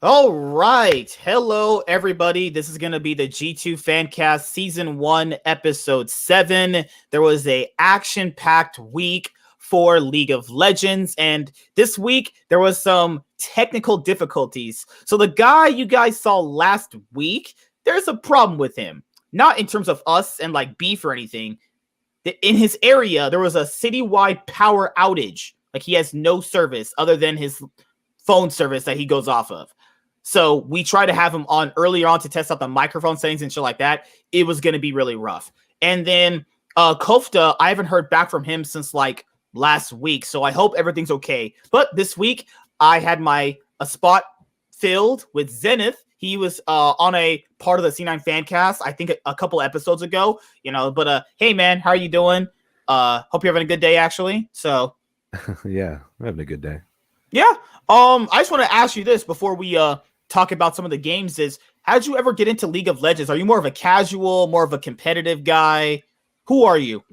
All right. Hello, everybody. This is going to be the G2 Fancast Season 1, Episode 7. There was a action-packed week for League of Legends, and this week there was some technical difficulties. So the guy you guys saw last week, there's a problem with him. Not in terms of us and like beef or anything. In his area, there was a citywide power outage. Like he has no service other than his phone service that he goes off of. So we tried to have him on earlier on to test out the microphone settings and shit like that. It was going to be really rough. And then Kofta, I haven't heard back from him since like last week. So I hope everything's okay. But this week I had a spot filled with Zenith. He was on a part of the C9 Fancast, I think a couple episodes ago, but hey man, how are you doing? Hope you're having a good day actually. So yeah, I'm having a good day. Yeah. I just want to ask you this before we talk about some of the games is, how did you ever get into League of Legends? Are you more of a casual, more of a competitive guy? Who are you?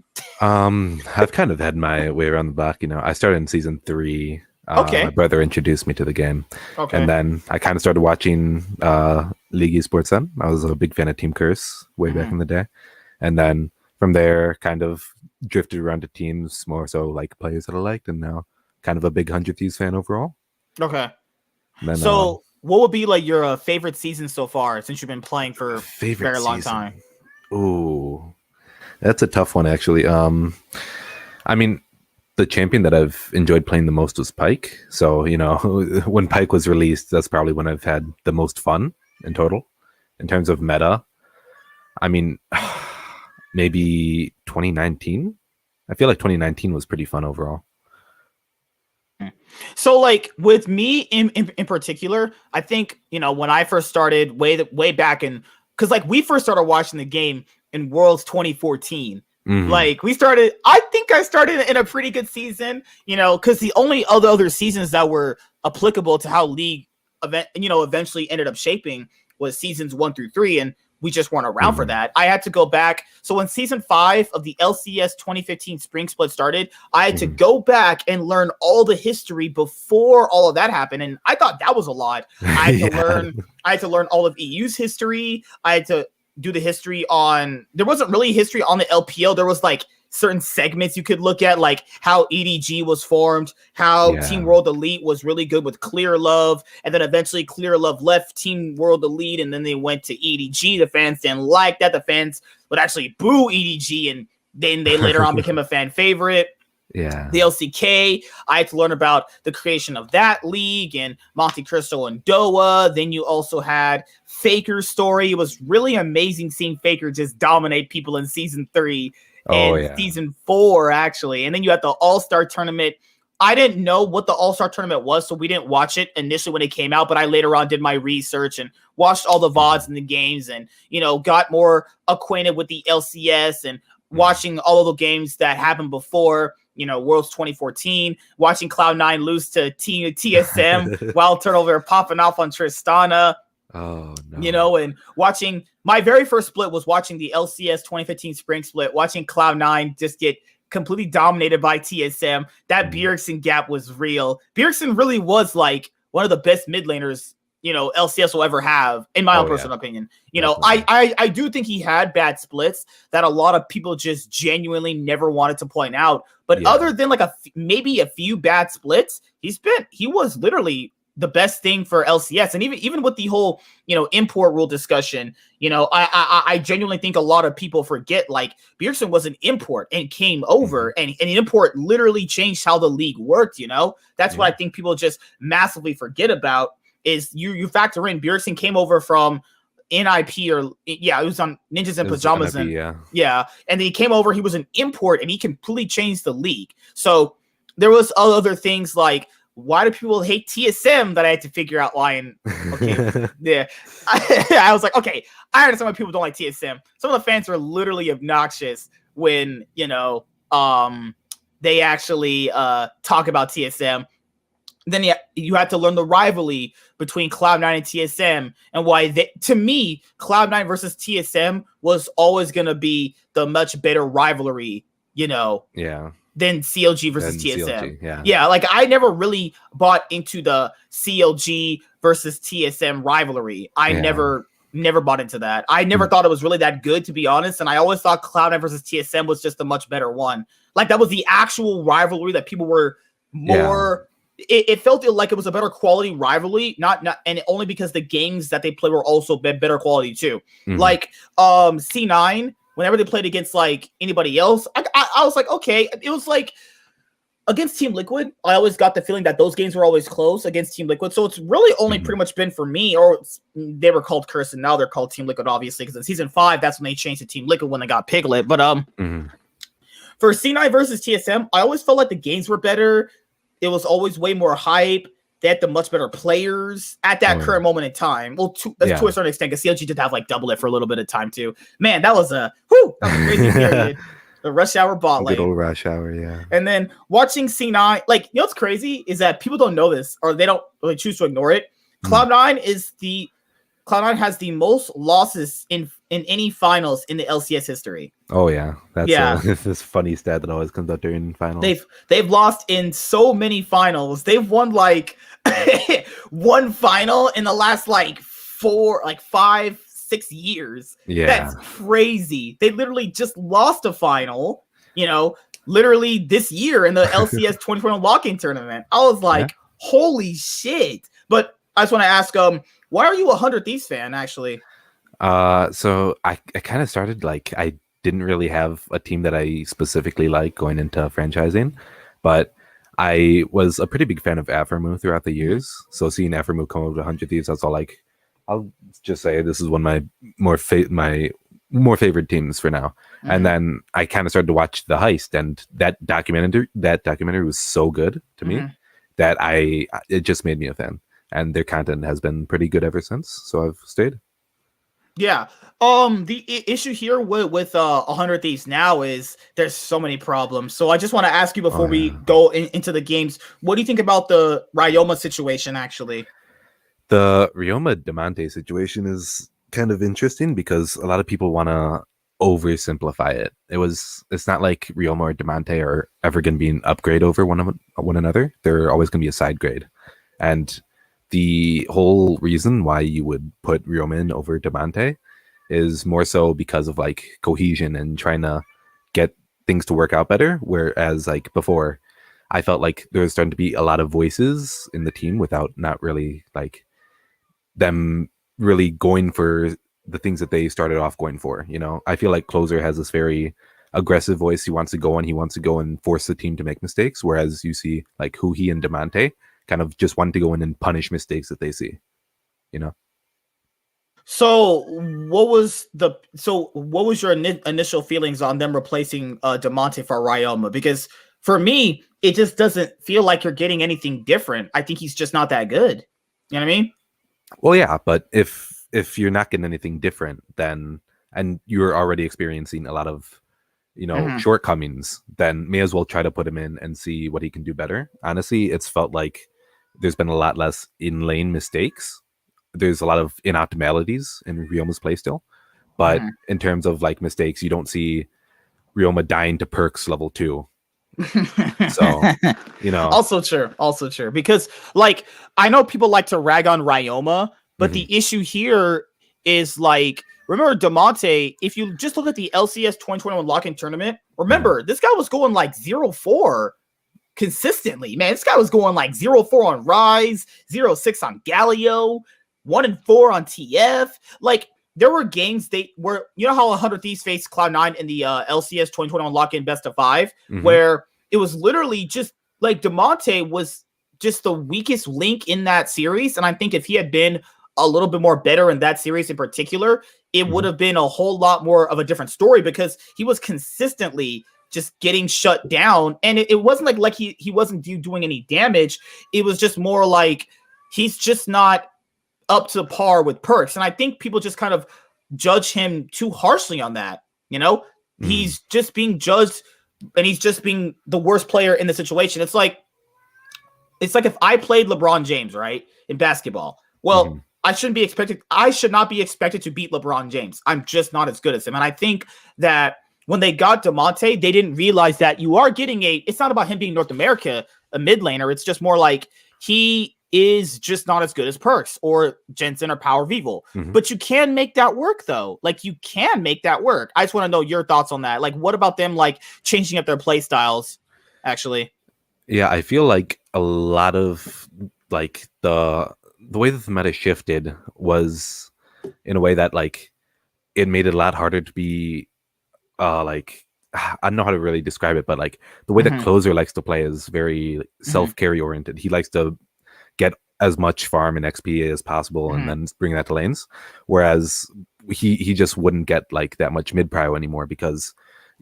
I've kind of had my way around the block. I started in season 3. Okay. My brother introduced me to the game. Okay. And then I kind of started watching League Esports then. I was a big fan of Team Curse way back in the day. And then from there, kind of drifted around to teams, more so like players that I liked, and now kind of a big 100 Thieves fan overall. Okay. Then, so what would be like your favorite season so far since you've been playing for a very long time? Ooh, that's a tough one actually. I mean, the champion that I've enjoyed playing the most was Pyke. So, when Pyke was released, that's probably when I've had the most fun in total. In terms of meta, I mean, maybe 2019. I feel like 2019 was pretty fun overall. So like with me in particular, I think, when I first started way back in, because like we first started watching the game in Worlds 2014. Like I think I started in a pretty good season, because the only other seasons that were applicable to how League eventually ended up shaping was seasons 1 through 3. And we just weren't around for that. I had to go back. So when season 5 of the LCS 2015 Spring Split started, I had to go back and learn all the history before all of that happened. And I thought that was a lot. I had to learn all of EU's history. I had to do the history there wasn't really history on the LPL. There was like certain segments you could look at, like how EDG was formed, how Team World Elite was really good with Clear Love, and then eventually Clear Love left Team World Elite, and then they went to EDG. The fans didn't like that. The fans would actually boo EDG, and then they later on became a fan favorite. Yeah. The LCK, I had to learn about the creation of that league and Monte Cristo and Doha. Then you also had Faker's story. It was really amazing seeing Faker just dominate people in season 3. And season 4, actually. And then you had the All-Star Tournament. I didn't know what the All-Star Tournament was, so we didn't watch it initially when it came out, but I later on did my research and watched all the VODs and the games and, got more acquainted with the LCS and watching all of the games that happened before, Worlds 2014, watching Cloud9 lose to TSM while turnover popping off on Tristana. Oh, no. And watching my very first split was watching the LCS 2015 Spring Split, watching Cloud9 just get completely dominated by TSM. That Bjergsen gap was real. Bjergsen really was like one of the best mid laners, LCS will ever have, in my own personal opinion. I do think he had bad splits that a lot of people just genuinely never wanted to point out. But other than like maybe a few bad splits, he was literally the best thing for LCS. And even with the whole, import rule discussion, I genuinely think a lot of people forget, like, Bjergsen was an import and came over, and an import literally changed how the league worked, That's what I think people just massively forget about, is you factor in Bjergsen came over from NIP it was on Ninjas and Pajamas. NIP, and then he came over, he was an import, and he completely changed the league. So there was other things like, why do people hate TSM that I had to figure out why? And I was like, okay, I understand why people don't like TSM. Some of the fans are literally obnoxious when, they actually talk about TSM. Then you have to learn the rivalry between Cloud9 and TSM, and why to me, Cloud9 versus TSM was always going to be the much better rivalry, Yeah. than CLG versus And TSM. CLG, yeah. Yeah, like I never really bought into the CLG versus TSM rivalry. I never bought into that. I never thought it was really that good, to be honest. And I always thought Cloud9 versus TSM was just a much better one. Like that was the actual rivalry that people were more. It felt like it was a better quality rivalry, not and only because the games that they play were also better quality too. Like C9, whenever they played against like anybody else, I was like, okay, it was like against Team Liquid. I always got the feeling that those games were always close against Team Liquid. So it's really only pretty much been for me, or they were called Curse and now they're called Team Liquid, obviously, because in Season 5, that's when they changed to Team Liquid when they got Piglet. But for C9 versus TSM, I always felt like the games were better. It was always way more hype. They had the much better players at that current moment in time. Well, to a certain extent, because CLG did have like double it for a little bit of time too. Man, that was a crazy period. The rush hour bot lane. Good old rush hour, yeah. And then watching C9, like, you know what's crazy is that people don't know this, or they don't really choose to ignore it. Cloud9 has the most losses in any finals in the LCS history. Oh yeah, that's this funny stat that always comes out during finals. They've lost in so many finals. They've won like one final in the last like 5-6 years. Yeah, that's crazy. They literally just lost a final, literally this year in the LCS 2021 lock-in tournament. I was like, holy shit. But I just want to ask, why are you a 100 Thieves fan, actually? So I kind of started like, I didn't really have a team that I specifically like going into franchising, but I was a pretty big fan of Aframu throughout the years. So seeing Aframu come over to 100 Thieves, I was all like, I'll just say this is one of my more favorite teams for now. And then I kind of started to watch The Heist, and that documentary was so good to me that it just made me a fan. And their content has been pretty good ever since, so I've stayed. Yeah. The issue here with 100 Thieves now is there's so many problems. So I just want to ask you before we go into the games, what do you think about the Ryoma situation, actually? The Ryoma Diamante situation is kind of interesting because a lot of people want to oversimplify it. It's not like Ryoma or Diamante are ever going to be an upgrade over one another. They're always going to be a side grade. And the whole reason why you would put Ryoma in over Diamante is more so because of like cohesion and trying to get things to work out better. Whereas like before, I felt like there was starting to be a lot of voices in the team without not really like them really going for the things that they started off going for. I feel like Closer has this very aggressive voice. He wants to go and force the team to make mistakes. Whereas you see like Huhi and Diamante kind of just want to go in and punish mistakes that they see, So what was your initial feelings on them replacing Diamante for Ryoma? Because for me, it just doesn't feel like you're getting anything different. I think he's just not that good. You know what I mean? Well, yeah, but if you're not getting anything different, then and you're already experiencing a lot of shortcomings, then may as well try to put him in and see what he can do better. Honestly, it's felt like there's been a lot less in-lane mistakes. There's a lot of inoptimalities in Ryoma's playstyle. But in terms of like mistakes, you don't see Ryoma dying to perks level 2. So, Also true. Because like, I know people like to rag on Ryoma, but the issue here is like, remember Diamante, if you just look at the LCS 2021 lock-in tournament, remember, this guy was going like 0-4 consistently, man. This guy was going like 0-4 on Rise, 0-6 on Galio, 1-4 on TF. Like, there were games where, how 100 Thieves faced Cloud9 in the LCS 2021 lock-in best of 5, where it was literally just like Diamante was just the weakest link in that series. And I think if he had been a little bit more better in that series in particular, it would have been a whole lot more of a different story, because he was consistently just getting shut down. And it wasn't like he wasn't doing any damage. It was just more like he's just not up to par with perks. And I think people just kind of judge him too harshly on that. He's just being judged, and he's just being the worst player in the situation. It's like if I played LeBron James, right, in basketball. Well, I should not be expected to beat LeBron James. I'm just not as good as him. And I think that when they got Demonte, they didn't realize that you are getting it's not about him being North America, a mid laner. It's just more like he is just not as good as Perks or Jensen or Power Vivo. But you can make that work though. Like you can make that work. I just want to know your thoughts on that. Like what about them like changing up their play styles actually? Yeah, I feel like a lot of like the way that the meta shifted was in a way that like it made it a lot harder to be like I don't know how to really describe it, but like the way that Closer likes to play is very self-carry oriented. He likes to get as much farm and XP as possible and then bring that to lanes. Whereas he just wouldn't get like that much mid prio anymore because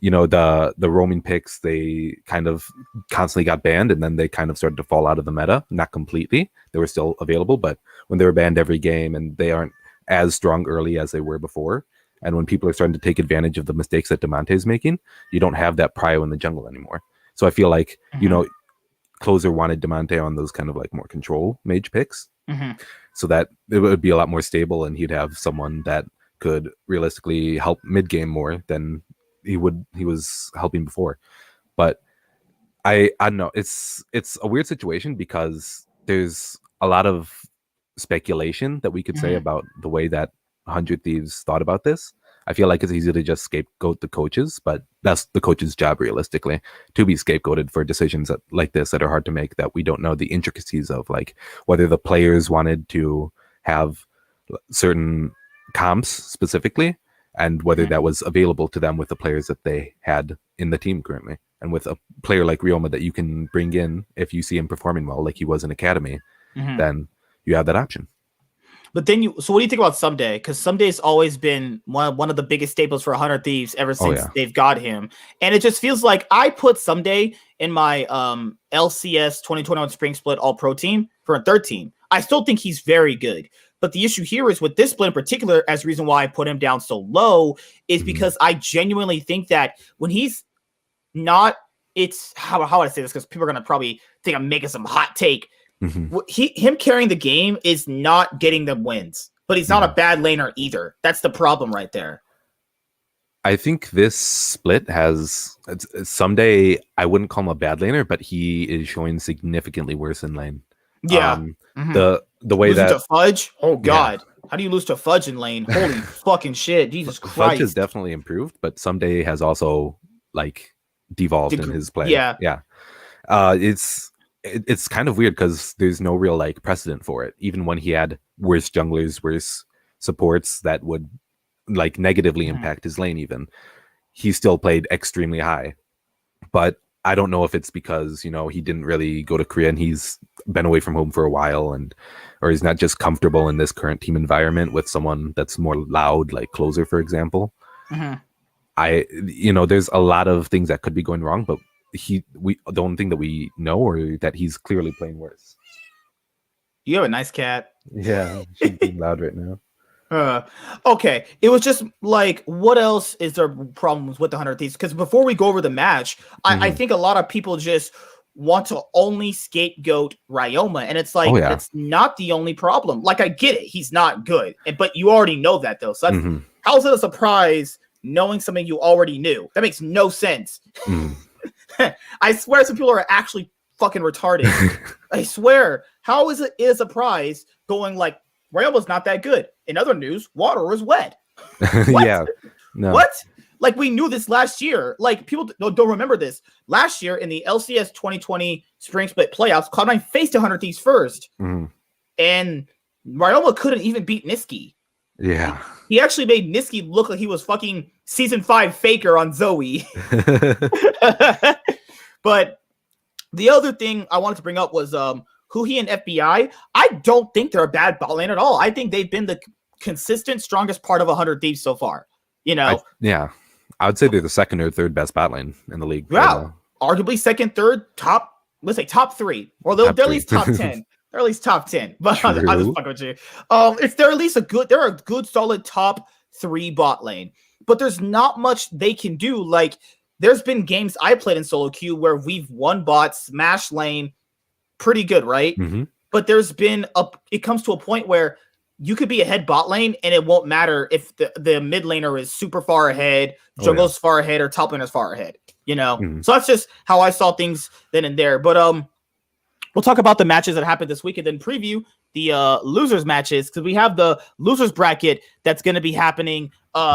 the roaming picks, they kind of constantly got banned and then they kind of started to fall out of the meta. Not completely. They were still available, but when they were banned every game and they aren't as strong early as they were before, and when people are starting to take advantage of the mistakes that Demonte is making, you don't have that prio in the jungle anymore. So I feel like, Closer wanted Demonte on those kind of like more control mage picks so that it would be a lot more stable and he'd have someone that could realistically help mid game more than he was helping before. But I don't know. It's a weird situation because there's a lot of speculation that we could say about the way that 100 Thieves thought about this. I feel like it's easy to just scapegoat the coaches, but that's the coach's job realistically, to be scapegoated for decisions like this that are hard to make, that we don't know the intricacies of, like whether the players wanted to have certain comps specifically and whether that was available to them with the players that they had in the team currently. And with a player like Ryoma that you can bring in if you see him performing well, like he was in Academy, then you have that option. But then so what do you think about Someday? Because Someday's always been one of the biggest staples for 100 Thieves ever since they've got him. And it just feels like I put Someday in my LCS 2021 Spring Split All-Pro team for a third team. I still think he's very good. But the issue here is with this split in particular, as the reason why I put him down so low, is because I genuinely think that when he's not, it's how would I say this? Because people are going to probably think I'm making some hot take. Him carrying the game is not getting them wins, but he's not a bad laner either. That's the problem right there. I think this split has someday I wouldn't call him a bad laner, but he is showing significantly worse in lane. Yeah. The way losing that to Fudge, oh god, how do you lose to Fudge in lane? Holy fucking shit, Jesus Christ! Fudge has definitely improved, but someday has also like devolved in his play. Yeah. It's kind of weird because there's no real like precedent for it. Even when he had worse junglers, worse supports that would like negatively impact his lane, even he still played extremely high. But I don't know if it's because he didn't really go to Korea and he's been away from home for a while, or he's not just comfortable in this current team environment with someone that's more loud, like Closer, for example. There's a lot of things that could be going wrong, but the only thing that we know or that he's clearly playing worse. You have a nice cat. Yeah, she's being loud right now. Okay, it was just like, what else is there problems with the 100 Thieves? Because before we go over the match, I think a lot of people just want to only scapegoat Ryoma, and it's like it's not the only problem. Like I get it, he's not good, but you already know that though. So that's, how's it a surprise knowing something you already knew? That makes no sense. I swear some people are actually fucking retarded. I swear. How is it a surprise going like Ryoma's not that good? In other news, water is wet. Yeah. No. What? Like we knew this last year. Like people don't remember this. Last year in the LCS 2020 Spring Split playoffs, Cloud9 faced 100 Thieves first. And Ryoma couldn't even beat Niski. Yeah. He actually made Niski look like he was fucking season 5 Faker on Zoe. But the other thing I wanted to bring up was Huhi and FBI. I don't think they're a bad bot lane at all. I think they've been the consistent, strongest part of 100 Thieves so far. I would say they're the second or third best bot lane in the league. Wow. Arguably second, third, top, let's say top 3. Or they're at least top 10. They're at least top 10. But I'll just fuck with you. If they're at least they're a good, solid top 3 bot lane. But there's not much they can do. Like, there's been games I played in solo queue where we've won bot, smash lane, pretty good, right? But there's been it comes to a point where you could be ahead bot lane, and it won't matter if the mid laner is super far ahead, jungle's far ahead, or top laner's far ahead. So that's just how I saw things then and there. But we'll talk about the matches that happened this week, and then preview the losers matches, because we have the losers bracket that's going to be happening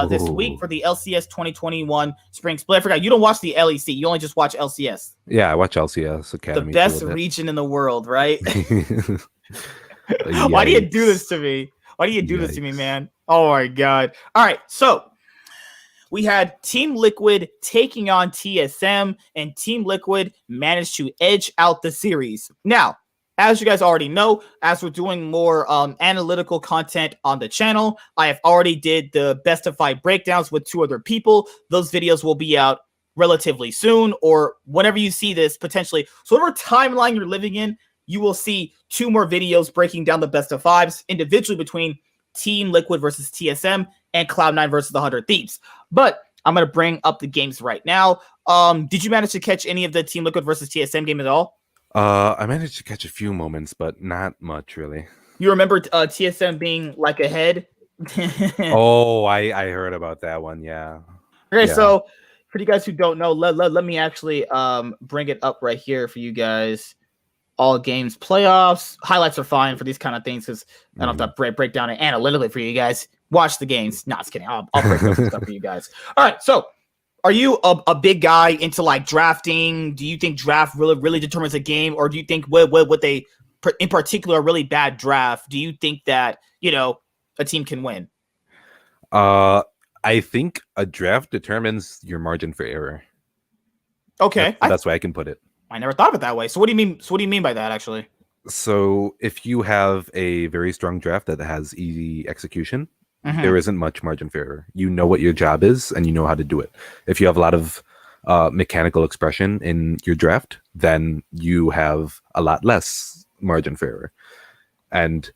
this week for the LCS 2021 Spring Split. I forgot, you don't watch the LEC, you only just watch LCS. Yeah, I watch LCS Academy. The best region in the world, right? Why do you do this to me? Why do you do this to me, man? Oh my God. All right, so we had Team Liquid taking on TSM, and Team Liquid managed to edge out the series. Now, as you guys already know, as we're doing more analytical content on the channel, I have already did the best of 5 breakdowns with 2 other people. Those videos will be out relatively soon, or whenever you see this, potentially. So whatever timeline you're living in, you will see 2 more videos breaking down the best of 5s individually between Team Liquid versus TSM and Cloud9 versus the 100 Thieves. But I'm going to bring up the games right now. Did you manage to catch any of the Team Liquid versus TSM game at all? I managed to catch a few moments, but not much, really. You remember TSM being like ahead? Oh, I heard about that one, yeah. Okay, so for you guys who don't know, let me actually bring it up right here for you guys. All games, playoffs, highlights are fine for these kind of things, because I don't have to break down it analytically for you guys. Watch the games. No, just kidding. I'll break down some stuff for you guys. All right, so are you a big guy into like drafting? Do you think draft really determines a game, or do you think what they in particular a really bad draft? Do you think that a team can win? I think a draft determines your margin for error. Okay, that's the way I can put it. I never thought of it that way. So what do you mean? So what do you mean by that, actually? So if you have a very strong draft that has easy execution, there isn't much margin for error. You know what your job is, and you know how to do it. If you have a lot of mechanical expression in your draft, then you have a lot less margin for error. And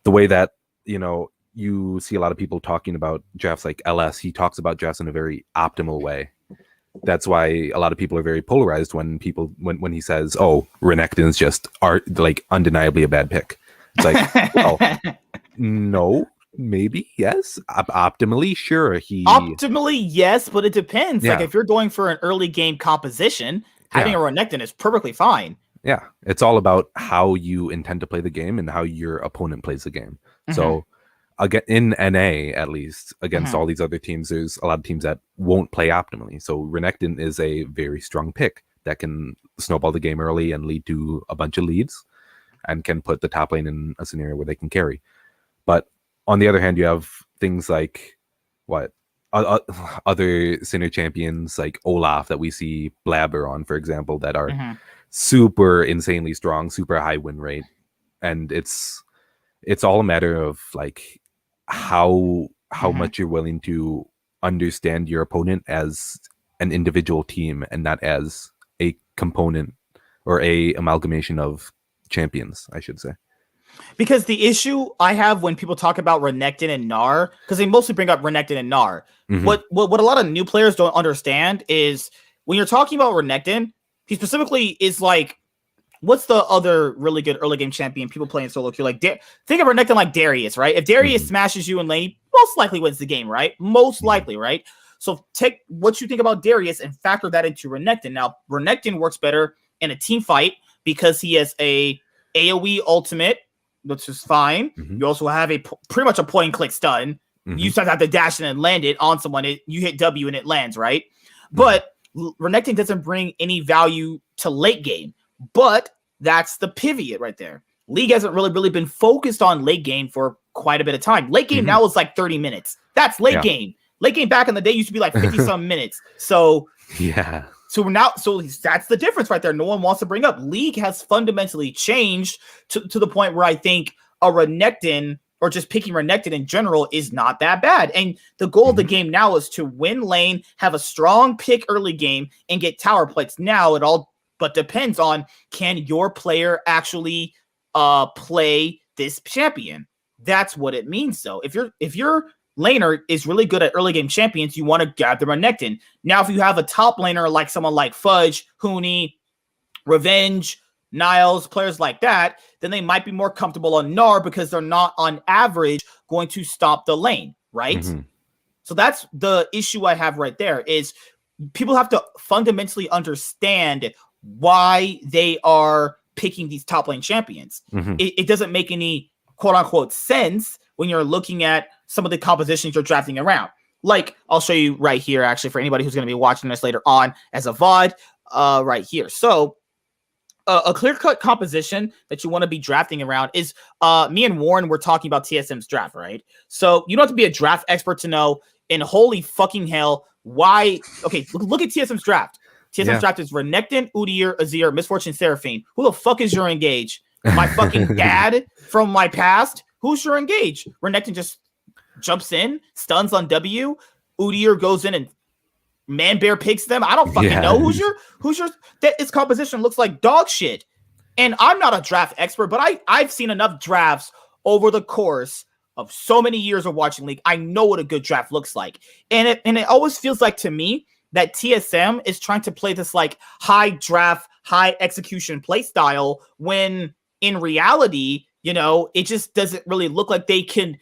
the way that, you see a lot of people talking about drafts like LS, he talks about drafts in a very optimal way. That's why a lot of people are very polarized when he says, "Oh, Renekton's just undeniably a bad pick." It's like, well, no, maybe yes, optimally, sure. Optimally, yes, but it depends. Yeah. Like if you're going for an early game composition, having a Renekton is perfectly fine. Yeah, it's all about how you intend to play the game and how your opponent plays the game. So. Again, in NA, at least, against all these other teams, there's a lot of teams that won't play optimally. So Renekton is a very strong pick that can snowball the game early and lead to a bunch of leads, and can put the top lane in a scenario where they can carry. But on the other hand, you have things like other Sinner champions like Olaf that we see Blabber on, for example, that are super insanely strong, super high win rate. And it's all a matter of like how much you're willing to understand your opponent as an individual team and not as a component or a amalgamation of champions, I should say. Because the issue I have when people talk about Renekton and Gnar, because they mostly bring up Renekton and Gnar, what a lot of new players don't understand is when you're talking about Renekton, he specifically is like, what's the other really good early game champion people playing solo queue? Like, think of Renekton like Darius, right? If Darius smashes you in lane, he most likely wins the game, right? Most likely, right? So take what you think about Darius and factor that into Renekton. Now, Renekton works better in a team fight because he has a AoE ultimate, which is fine. You also have pretty much a point and click stun. You just have to dash in and land it on someone. You hit W and it lands, right? But Renekton doesn't bring any value to late game. But that's the pivot right there. League hasn't really been focused on late game for quite a bit of time. Late game now is like 30 minutes. That's late game. Late game back in the day used to be like 50 some minutes. So So that's the difference right there. No one wants to bring up. League has fundamentally changed to the point where I think a Renekton or just picking Renekton in general is not that bad. And the goal of the game now is to win lane, have a strong pick early game, and get tower plates. Now it all but depends on, can your player actually play this champion? That's what it means, though. If your laner is really good at early game champions, you want to grab the Renekton. Now, if you have a top laner like someone like Fudge, Huni, Revenge, Niles, players like that, then they might be more comfortable on Gnar because they're not on average going to stop the lane, right? Mm-hmm. So that's the issue I have right there is people have to fundamentally understand why they are picking these top lane champions. Mm-hmm. It doesn't make any quote unquote sense when you're looking at some of the compositions you're drafting around. Like, I'll show you right here, actually, for anybody who's going to be watching this later on as a VOD, right here. So, a clear-cut composition that you want to be drafting around is, me and Warren were talking about TSM's draft, right? So, you don't have to be a draft expert to know, and holy fucking hell, why... Okay, look at TSM's draft. TSM's draft is Renekton, Udyr, Azir, Misfortune, Seraphine. Who the fuck is your engage? My fucking dad from my past? Who's your engage? Renekton just jumps in, stuns on W. Udyr goes in and man bear picks them. I don't fucking know who's your that its composition looks like dog shit. And I'm not a draft expert, but I've seen enough drafts over the course of so many years of watching League. I know what a good draft looks like. And it always feels like to me that TSM is trying to play this like high draft, high execution play style when in reality, you know, it just doesn't really look like they can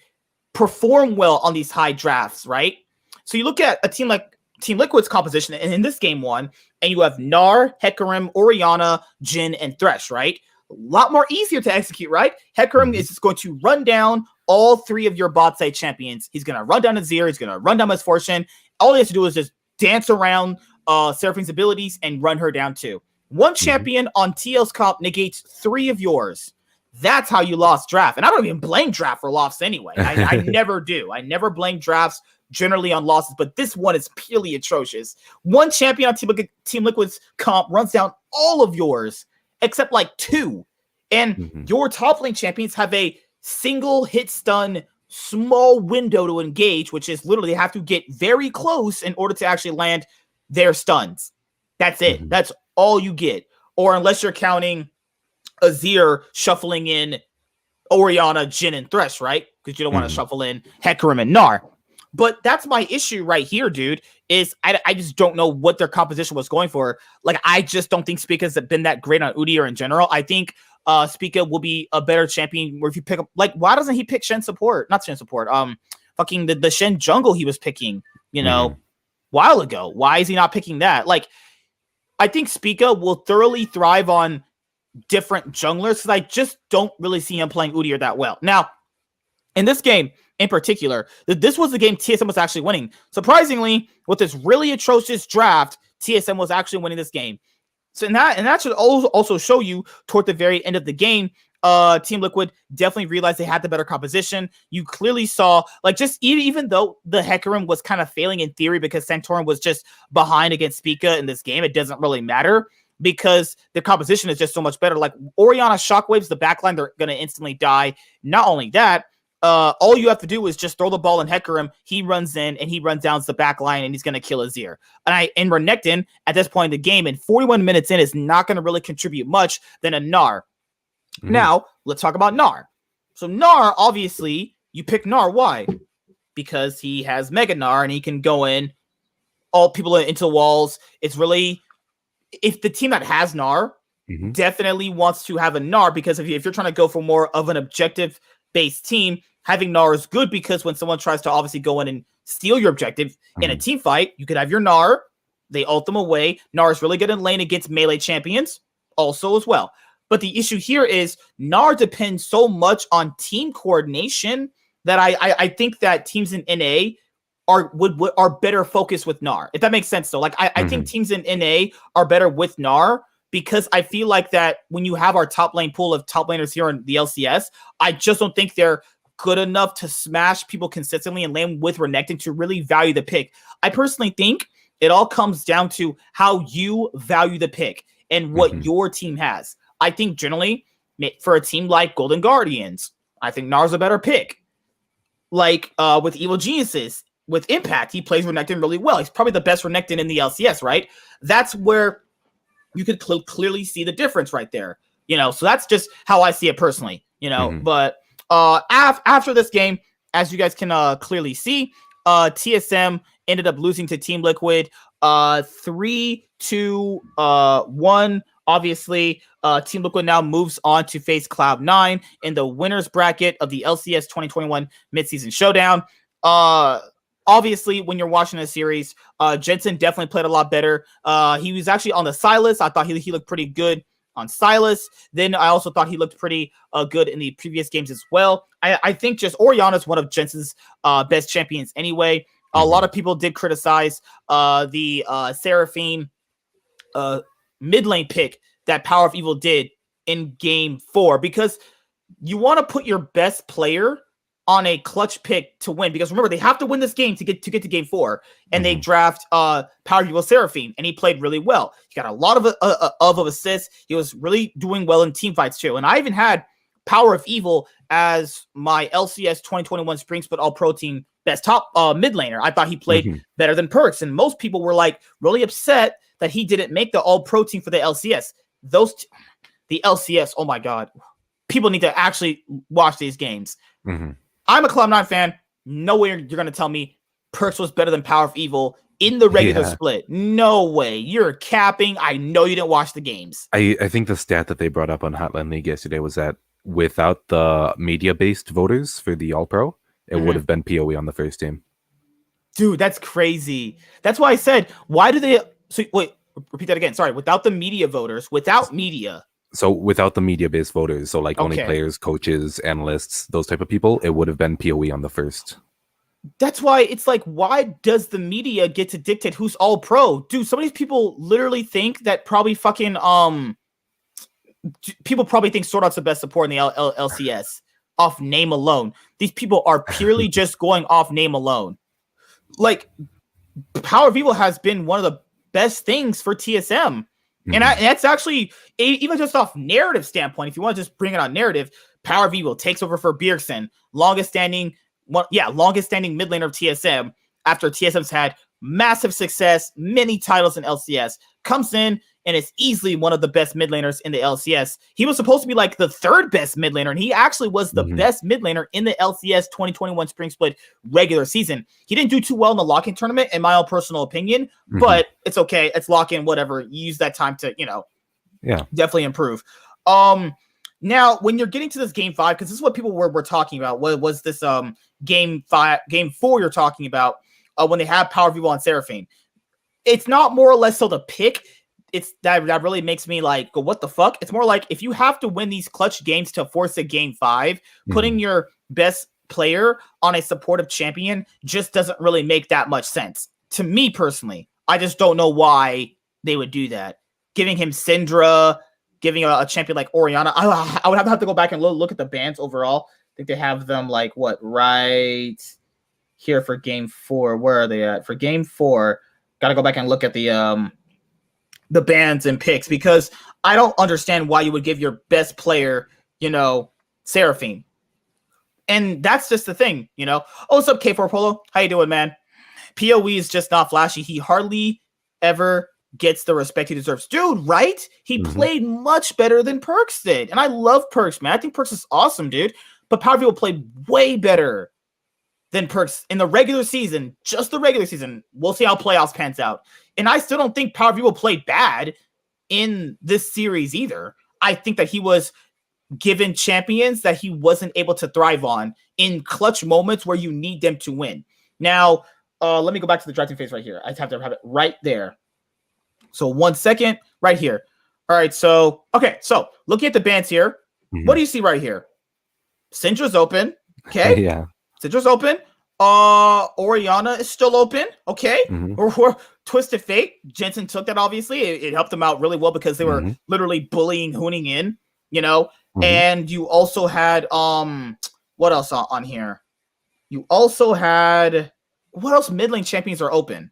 perform well on these high drafts, right? So you look at a team like Team Liquid's composition in this game one, and you have Gnar, Hecarim, Orianna, Jhin, and Thresh, right? A lot more easier to execute, right? Hecarim is just going to run down all three of your bot side champions. He's going to run down Azir. He's going to run down Misfortune. All he has to do is just dance around Seraphine's abilities and run her down too. One champion on TL's comp negates three of yours. That's how you lost draft. And I don't even blame draft for loss anyway. I never do. I never blame drafts generally on losses, but this one is purely atrocious. One champion on Team Liquid's comp runs down all of yours, except like two. And your top lane champions have a single hit stun, small window to engage, which is literally have to get very close in order to actually land their stuns. That's it. That's all you get. Or unless you're counting Azir shuffling in Orianna, Jhin, and Thresh, right? Because you don't want to shuffle in Hecarim and Gnar. But that's my issue right here, dude, is I just don't know what their composition was going for. Like, I just don't think Spica's been that great on Udyr in general. I think Spica will be a better champion where if you pick up, like, why doesn't he pick Shen support? Not Shen support. Fucking the Shen jungle he was picking, you know, while ago. Why is he not picking that? Like, I think Spica will thoroughly thrive on different junglers because I just don't really see him playing Udyr that well. Now, in this game in particular, this was the game TSM was actually winning. Surprisingly, with this really atrocious draft, TSM was actually winning this game. So that should also show you toward the very end of the game, Team Liquid definitely realized they had the better composition. You clearly saw, like, just even though the Hecarim was kind of failing in theory because Santorin was just behind against Spica in this game, it doesn't really matter because the composition is just so much better. Like, Orianna shockwaves the backline, they're going to instantly die. Not only that, all you have to do is just throw the ball in Hecarim. He runs in and he runs down the back line and he's going to kill Azir. And Renekton at this point in the game, and 41 minutes in, is not going to really contribute much than a Gnar. Now, let's talk about Gnar. So Gnar, obviously, you pick Gnar. Why? Because he has Mega Gnar and he can go in, all people into walls. It's really, if the team that has Gnar definitely wants to have a Gnar, because if you're trying to go for more of an objective-based team, having Gnar is good because when someone tries to obviously go in and steal your objective in a team fight, you could have your Gnar. They ult them away. Gnar is really good in lane against melee champions also as well. But the issue here is Gnar depends so much on team coordination that I think that teams in NA are better focused with Gnar. If that makes sense though. Like I think teams in NA are better with Gnar because I feel like that when you have our top lane pool of top laners here in the LCS, I just don't think they're good enough to smash people consistently and lane with Renekton to really value the pick. I personally think it all comes down to how you value the pick and what your team has. I think generally for a team like Golden Guardians, I think Gnar's a better pick. Like with Evil Geniuses, with Impact, he plays Renekton really well. He's probably the best Renekton in the LCS, right? That's where you could clearly see the difference right there. You know, so that's just how I see it personally, you know. But after this game, as you guys can clearly see, TSM ended up losing to Team Liquid 3-1 Obviously, Team Liquid now moves on to face Cloud9 in the winners bracket of the LCS 2021 midseason showdown. Obviously, when you're watching a series, Jensen definitely played a lot better. He was actually on the Sylas. I thought he looked pretty good on Sylas. Then I also thought he looked pretty good in the previous games as well. I think just Orianna is one of Jensen's best champions anyway. A lot of people did criticize the Seraphine mid lane pick that Power of Evil did in game 4, because you want to put your best player on a clutch pick to win, because remember, they have to win this game to get to game 4, and they draft Power of Evil Seraphine, and he played really well. He got a lot of assists. He was really doing well in team fights too, and I even had Power of Evil as my LCS 2021 Spring Split All Pro Team best top mid laner. I thought he played better than Perks, and most people were like really upset that he didn't make the All Pro Team for the LCS. The LCS, oh my god, people need to actually watch these games. I'm a Cloud9 fan. No way you're going to tell me Perks was better than Power of Evil in the regular split. No way. You're capping. I know you didn't watch the games. I think the stat that they brought up on Hotline League yesterday was that without the media-based voters for the All-Pro, it would have been PoE on the first team. Dude, that's crazy. That's why I said, why do they... So, wait, repeat that again. Sorry, without the media voters, without media... So without the media-based voters, so like only players, coaches, analysts, those type of people, it would have been PoE on the first. That's why it's like, why does the media get to dictate who's all pro? Dude, some of these people literally think that probably fucking people probably think Sword Art's the best support in the LCS off name alone. These people are purely just going off name alone. Like, Power of Evil has been one of the best things for TSM. And that's actually, even just off narrative standpoint, if you want to just bring it on narrative, Power of Evil takes over for Bjergsen, longest standing mid laner of TSM, after TSM's had massive success, many titles in LCS, comes in and is easily one of the best mid laners in the LCS. He was supposed to be like the third best mid laner, and he actually was the best mid laner in the LCS 2021 Spring Split regular season. He didn't do too well in the lock-in tournament, in my own personal opinion, but it's okay. It's lock-in, whatever. You use that time to, definitely improve. Now, when you're getting to this game 5, because this is what people were talking about, what was this game 4 you're talking about, when they have Power of Evil on Seraphine. It's not more or less so the pick. It's that really makes me like, go, what the fuck? It's more like, if you have to win these clutch games to force a game 5, putting your best player on a supportive champion just doesn't really make that much sense. To me personally, I just don't know why they would do that. Giving him Syndra, giving a champion like Orianna, I would have to go back and look at the bans overall. I think they have them like, what, right here for game 4. Where are they at? For game 4, got to go back and look at the bans and picks, because I don't understand why you would give your best player, Seraphine. And that's just the thing, Oh, what's up, K4 Polo? How you doing, man? PoE is just not flashy. He hardly ever gets the respect he deserves. Dude, right? He played much better than Perks did. And I love Perks, man. I think Perks is awesome, dude. But Power of Evil played way better than Perks in the regular season, just the regular season. We'll see how playoffs pans out. And I still don't think Power of Evil played bad in this series either. I think that he was given champions that he wasn't able to thrive on in clutch moments where you need them to win. Now, let me go back to the drafting phase right here. I have to have it right there. So 1 second, right here. All right, so, okay, so looking at the bans here, what do you see right here? Syndra's open, okay? Yeah. Syndra's open. Orianna is still open, okay? Or Twisted Fate. Jensen took that, obviously. It helped them out really well because they were literally bullying Hooning in, And you also had, what else on here? You also had, what else mid lane champions are open?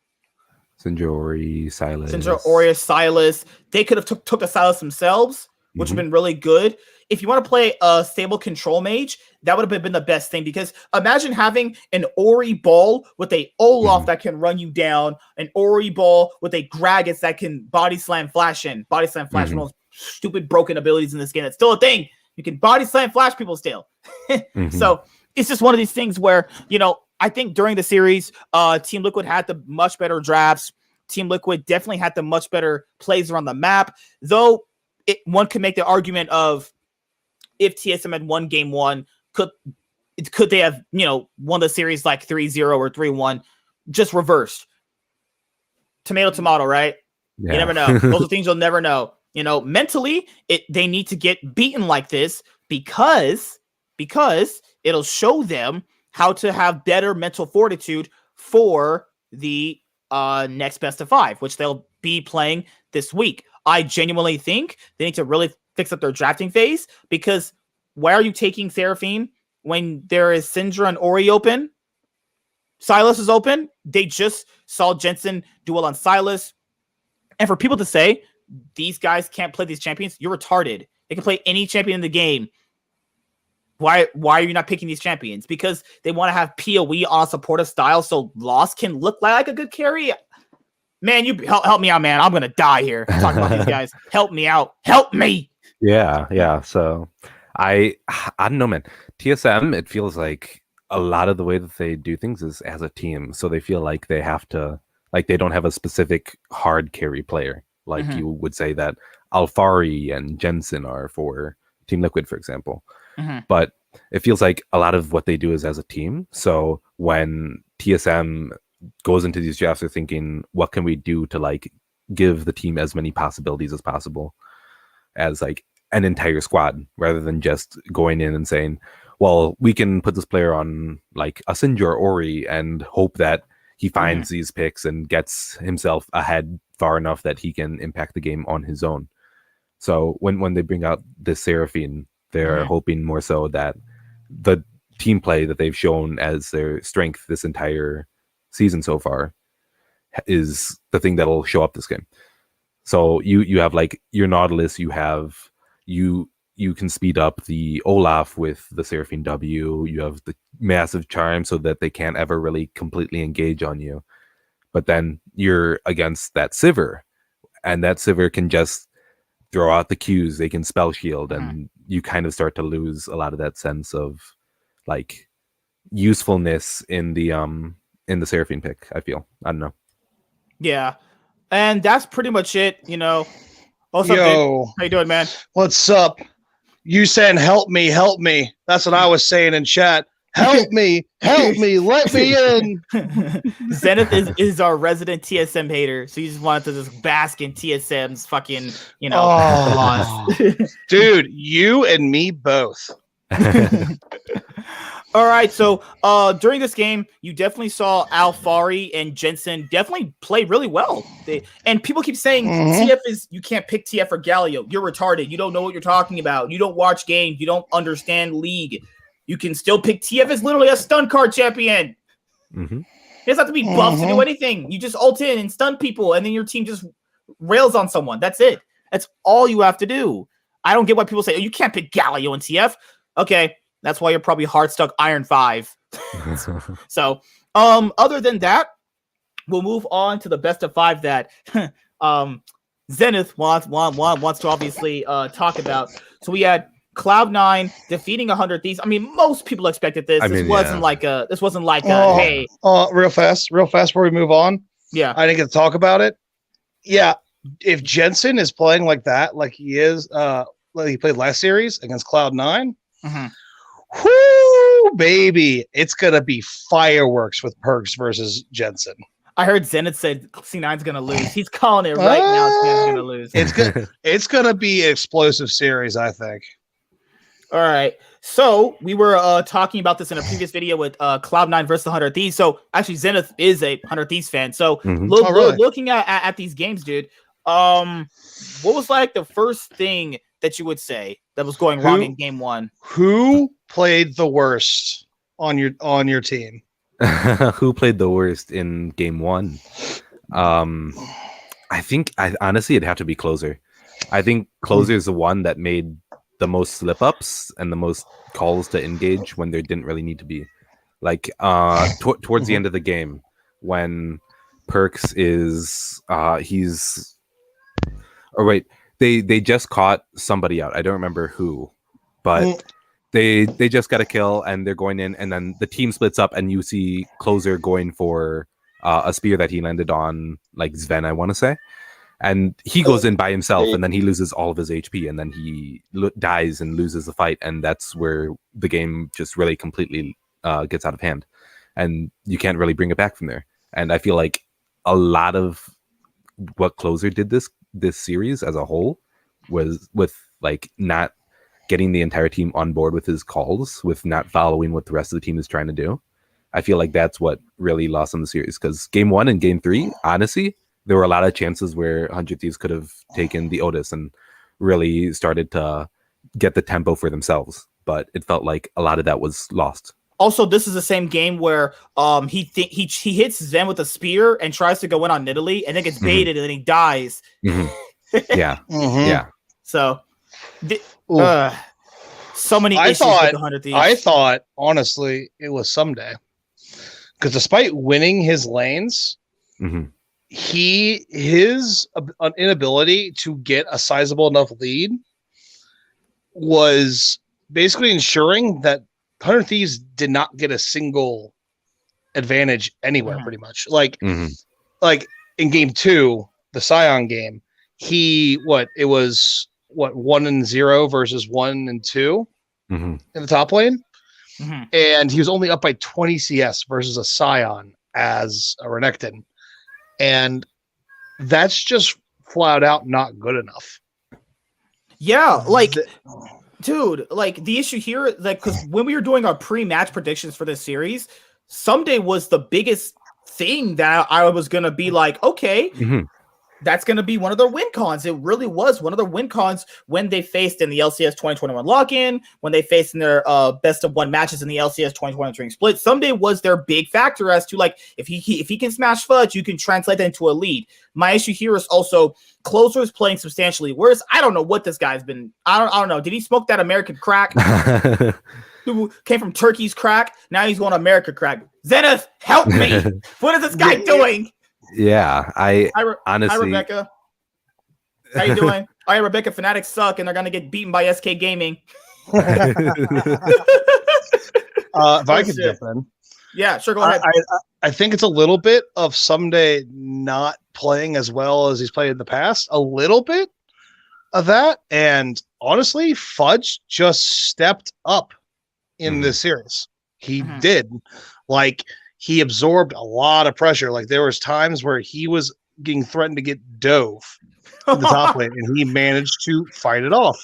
Syndra, Ori, Sylas. Syndra, Ori, Sylas. They could have took the Sylas themselves, which would have been really good. If you want to play a stable control mage, that would have been the best thing, because imagine having an Ori ball with a Olaf that can run you down, an Ori ball with a Gragas that can body slam flash in. Body slam flash, one of those stupid broken abilities in this game. That's still a thing. You can body slam flash people still. So it's just one of these things where, I think during the series, Team Liquid had the much better drafts. Team Liquid definitely had the much better plays around the map. Though one could make the argument of if TSM had won game one, could they have, won the series like 3-0 or 3-1, just reversed? Tomato, right? Yeah. You never know. Those are things you'll never know. Mentally, they need to get beaten like this because it'll show them how to have better mental fortitude for the next best of 5, which they'll be playing this week. I genuinely think they need to really fix up their drafting phase, because why are you taking Seraphine when there is Syndra and Ori open? Silas is open. They just saw Jensen do well on Silas. And for people to say these guys can't play these champions, you're retarded. They can play any champion in the game. Why are you not picking these champions? Because they want to have PoE on a supportive style so Lost can look like a good carry? Man, you help me out, man. I'm going to die here talking about these guys. Help me out. Help me. Yeah. So I don't know, man. TSM, it feels like a lot of the way that they do things is as a team. So they feel like they have to, like they don't have a specific hard carry player. Like you would say that Alfari and Jensen are for Team Liquid, for example. But it feels like a lot of what they do is as a team. So when TSM goes into these drafts, they're thinking, what can we do to like give the team as many possibilities as possible as like an entire squad, rather than just going in and saying, well, we can put this player on like a Syndra or Ori and hope that he finds these picks and gets himself ahead far enough that he can impact the game on his own. So when they bring out this Seraphine, they're hoping more so that the team play that they've shown as their strength this entire season so far is the thing that'll show up this game. So you have like your Nautilus, you can speed up the Olaf with the Seraphine W, you have the massive charm so that they can't ever really completely engage on you. But then you're against that Sivir, and that Sivir can just throw out the Qs, they can spell shield, and you kind of start to lose a lot of that sense of like usefulness in the Seraphine pick, I feel. I don't know. Yeah. And that's pretty much it, Also, yo, how you doing, man? What's up? You saying help me. That's what I was saying in chat. Help me, let me in. Zenith is our resident TSM hater, so he just wanted to just bask in TSM's fucking, loss. Dude, you and me both. All right, so during this game, you definitely saw Alfari and Jensen definitely play really well. And people keep saying TF you can't pick TF or Galio. You're retarded. You don't know what you're talking about. You don't watch games. You don't understand League. You can still pick TF as literally a stun card champion. It doesn't have to be buffed to do anything. You just ult in and stun people, and then your team just rails on someone. That's it. That's all you have to do. I don't get why people say, you can't pick Galio and TF. Okay, that's why you're probably hard stuck Iron 5. So, other than that, we'll move on to the best of 5 that Zenith wants to obviously talk about. So we had Cloud9 defeating 100 Thieves. I mean, most people expected this. This wasn't like a hey. Real fast before we move on. Yeah. I didn't get to talk about it. Yeah. If Jensen is playing like that, like he is, like he played last series against Cloud9, whoo, baby, it's gonna be fireworks with Perks versus Jensen. I heard Zenith said C9's gonna lose. He's calling it right now. C9's gonna lose. It's gonna be an explosive series, I think. All right. So we were talking about this in a previous video with Cloud9 versus 100 Thieves. So actually, Zenith is a 100 Thieves fan. So looking at these games, dude, what was like the first thing that you would say that was going wrong in game one? Who played the worst on your team? Who played the worst in game one? I think honestly it'd have to be Closer. I think Closer is the one that made the most slip ups and the most calls to engage when there didn't really need to be. Like towards the end of the game, when Perks is they just caught somebody out. I don't remember who, but they just got a kill and they're going in, and then the team splits up and you see Closer going for a spear that he landed on like Sven, I want to say. and he goes in by himself, and then he loses all of his HP, and then he dies and loses the fight, and that's where the game just really completely gets out of hand, and you can't really bring it back from there. And I feel like a lot of what Closer did this series as a whole was with like not getting the entire team on board with his calls, with not following what the rest of the team is trying to do. I feel like that's what really lost on the series, because game 1 and game 3, honestly, there were a lot of chances where 100 Thieves could have taken the Otis and really started to get the tempo for themselves. But it felt like a lot of that was lost. Also, this is the same game where he hits Zen with a spear and tries to go in on Nidalee, and then gets baited, and then he dies. Yeah. Yeah. So, so many issues with the 100 Thieves. I thought, honestly, it was Someday. Because despite winning his lanes, his inability to get a sizable enough lead was basically ensuring that 100 Thieves did not get a single advantage anywhere, pretty much. Like in game 2, the Scion game, it was 1-0 versus 1-2 in the top lane. And he was only up by 20 CS versus a Scion as a Renekton. And that's just flat out not good enough. Yeah, like, dude, like the issue here, like, because when we were doing our pre-match predictions for this series, Someday was the biggest thing that I was going to be like, okay, that's going to be one of their win cons. It really was one of their win cons when they faced in the LCS 2021 lock-in, when they faced in their best of 1 matches in the LCS 2023 split. Someday was their big factor as to, like, if he can smash Fudge, you can translate that into a lead. My issue here is also Closer is playing substantially worse. I don't know what this guy's been. I don't know. Did he smoke that American crack? Who came from Turkey's crack? Now he's going to America crack. Zenith, help me! What is this guy doing? Yeah, honestly. Hi, Rebecca. How you doing? All right, Rebecca, Fanatics suck, and they're gonna get beaten by SK Gaming. If I could jump in. Yeah, sure, go ahead. I think it's a little bit of Someday not playing as well as he's played in the past. A little bit of that. And honestly, Fudge just stepped up in this series. He did. Like, he absorbed a lot of pressure. Like, there was times where he was getting threatened to get dove in the top lane, and he managed to fight it off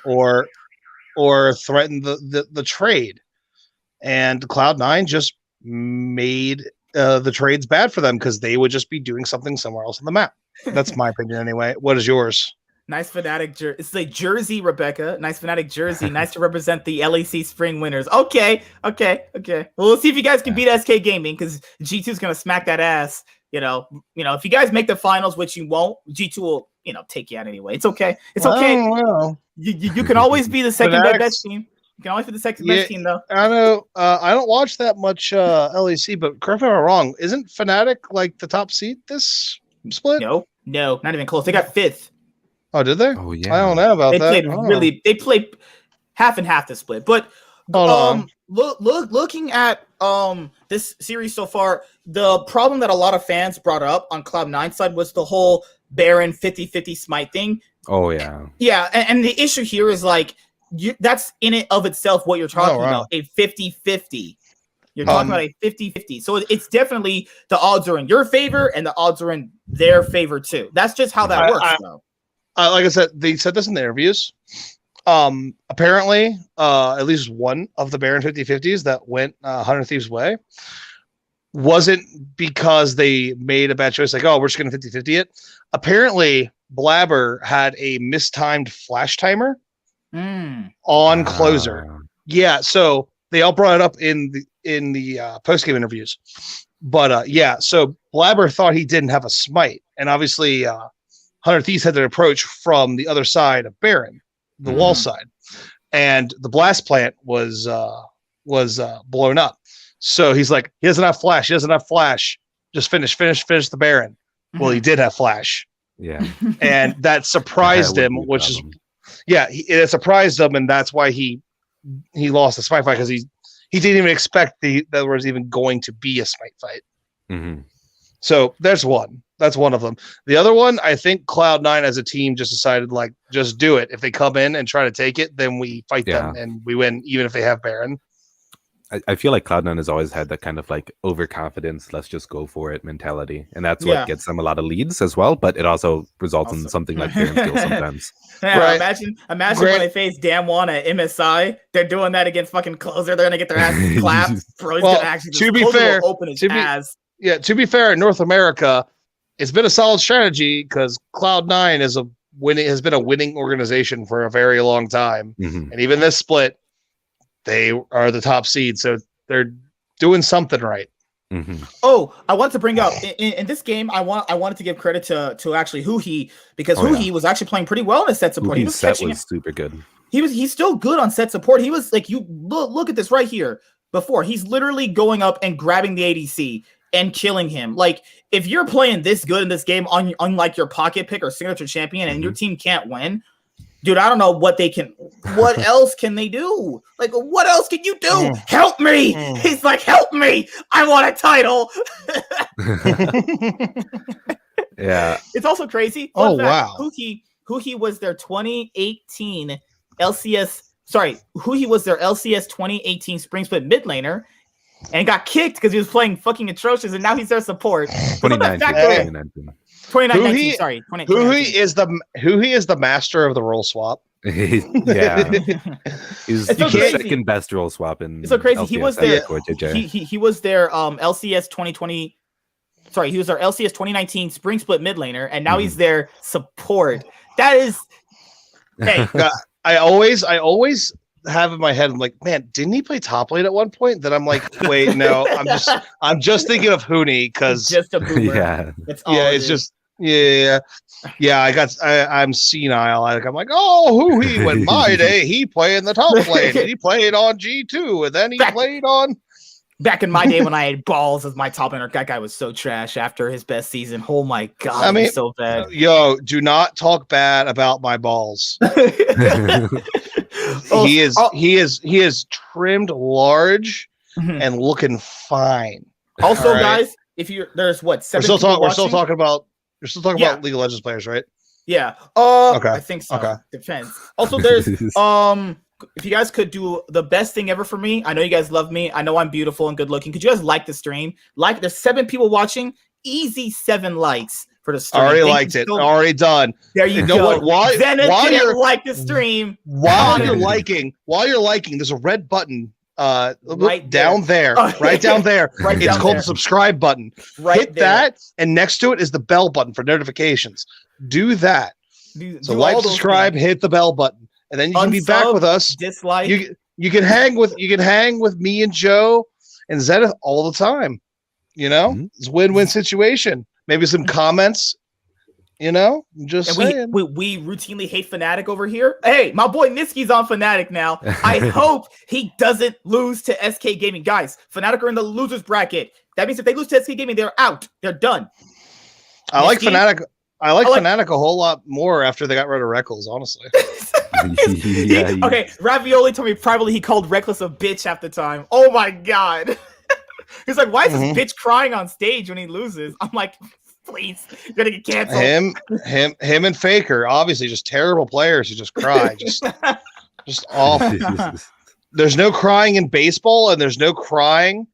or threaten the trade. And Cloud9 just made the trades bad for them because they would just be doing something somewhere else on the map. That's my opinion anyway. What is yours? Nice Fnatic jersey. It's a jersey, Rebecca. Nice Fnatic jersey. Nice to represent the LEC spring winners. Okay. Well, we'll see if you guys can beat SK Gaming, because G2 is going to smack that ass. You know, if you guys make the finals, which you won't, G2 will, take you out anyway. It's okay. It's okay. You can always be the second best team. You can always be the second best team, though. I know. I don't watch that much LEC, but correct me if I'm wrong. Isn't Fnatic like the top seed this split? No, not even close. They got 5th. Oh, did they? Oh, yeah. I don't know about that. They played half and half the split. But looking at this series so far, the problem that a lot of fans brought up on Cloud9 side was the whole Baron 50-50 smite thing. Oh, yeah. Yeah, and the issue here is, like, that's in it of itself what you're talking about, a 50-50. You're talking about a 50-50. So it's definitely the odds are in your favor and the odds are in their favor too. That's just how that works, though. Like I said, they said this in the interviews. Apparently, at least one of the Baron 50-50s that went 100 Thieves' way wasn't because they made a bad choice, like, oh, we're just going to 50-50 it. Apparently, Blabber had a mistimed flash timer on Closer. Yeah, so they all brought it up in the post-game interviews. But so Blabber thought he didn't have a smite, and obviously 100 Thieves had their approach from the other side of Baron, the wall side, and the blast plant was blown up. So he's like, he doesn't have flash. Just finish the Baron. Well, he did have flash. Yeah, and that surprised him, which is it surprised him, and that's why he lost the smite fight, because he didn't even expect that there was even going to be a smite fight. So there's one. That's one of them. The other one, I think Cloud9 as a team just decided, like, just do it. If they come in and try to take it, then we fight them and we win, even if they have Baron. I feel like Cloud9 has always had that kind of like overconfidence, let's just go for it mentality. And that's what gets them a lot of leads as well. But it also results in something like Baron Steal sometimes. Yeah, right. Imagine when they face Damwon at MSI, they're doing that against fucking Closer. They're gonna get their asses clapped. Bro's gonna actually to be fair, open his ass. To be fair, in North America, it's been a solid strategy because Cloud9 has been a winning organization for a very long time. And even this split, they are the top seed, so they're doing something right. Oh, I want to bring up in this game. I wanted to give credit to actually Huhi, because Huhi was actually playing pretty well in his set support. He was super good. He's still good on set support. He was like, you look at this right here. Before, he's literally going up and grabbing the ADC and killing him. Like, if you're playing this good in this game on like your pocket pick or signature champion, and your team can't win, dude, I don't know what else can they do? Like, what else can you do? Help me! He's like, help me! I want a title! Yeah. It's also crazy. Wow. Huhi was their 2018 LCS... Sorry, Huhi was their LCS 2018 Spring Split mid laner and got kicked because he was playing fucking atrocious, and now he's their support. 2019. 2019, sorry. Huhi is the master of the role swap. He's the second best role swap in. It's so crazy. LCS He was their LCS 2020. Sorry, he was our LCS 2019 Spring Split mid laner, and now he's their support. That is, hey. I always have in my head, I'm like, man, didn't he play top lane at one point? Then I'm like, wait, no, I'm just thinking of Hooney because just a boomer. I'm senile. I'm like, Hooney. When my day, he played in the top lane. And he played on G2, and then he played on. Back in my day when I had balls as my top laner, that guy was so trash after his best season. Oh my god, I mean, so bad. Yo, do not talk bad about my balls. He is trimmed large and looking fine. Also, guys, there's what, 7 we're still talking about League of Legends players, right? Yeah. Okay. I think so. Okay. Depends. Also, there's if you guys could do the best thing ever for me, I know you guys love me. I know I'm beautiful and good looking. Could you guys like the stream? There's 7 people watching. Easy 7 likes for the stream. Already liked it. Already done. There you go. While you're like the stream, while you're liking, there's a red button right down there. Right down there. It's called the subscribe button. Hit that, and next to it is the bell button for notifications. Do that. So like, subscribe, hit the bell button. And then you can be back with us. Dislike. You can hang with me and Joe and Zenith all the time. You know, it's a win-win situation. Maybe some comments. You know, just saying. We routinely hate Fnatic over here. Hey, my boy Niski's on Fnatic now. I hope he doesn't lose to SK Gaming. Guys, Fnatic are in the losers bracket. That means if they lose to SK Gaming, they're out. They're done. I like Fnatic. I like Fnatic a whole lot more after they got rid of Reckles, honestly. Okay, Ravioli told me privately he called Reckless a bitch half the time. Oh my god. He's like, why is this bitch crying on stage when he loses? I'm like, please, you're gonna get canceled. Him and Faker, obviously just terrible players who just cry. just awful. There's no crying in baseball, and there's no crying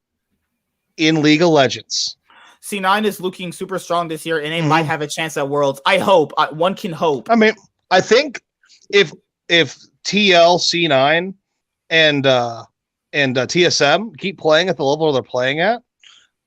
in League of Legends. C9 is looking super strong this year, and they might have a chance at Worlds. I hope. One can hope. I mean, I think if TL, C9, and TSM keep playing at the level they're playing at,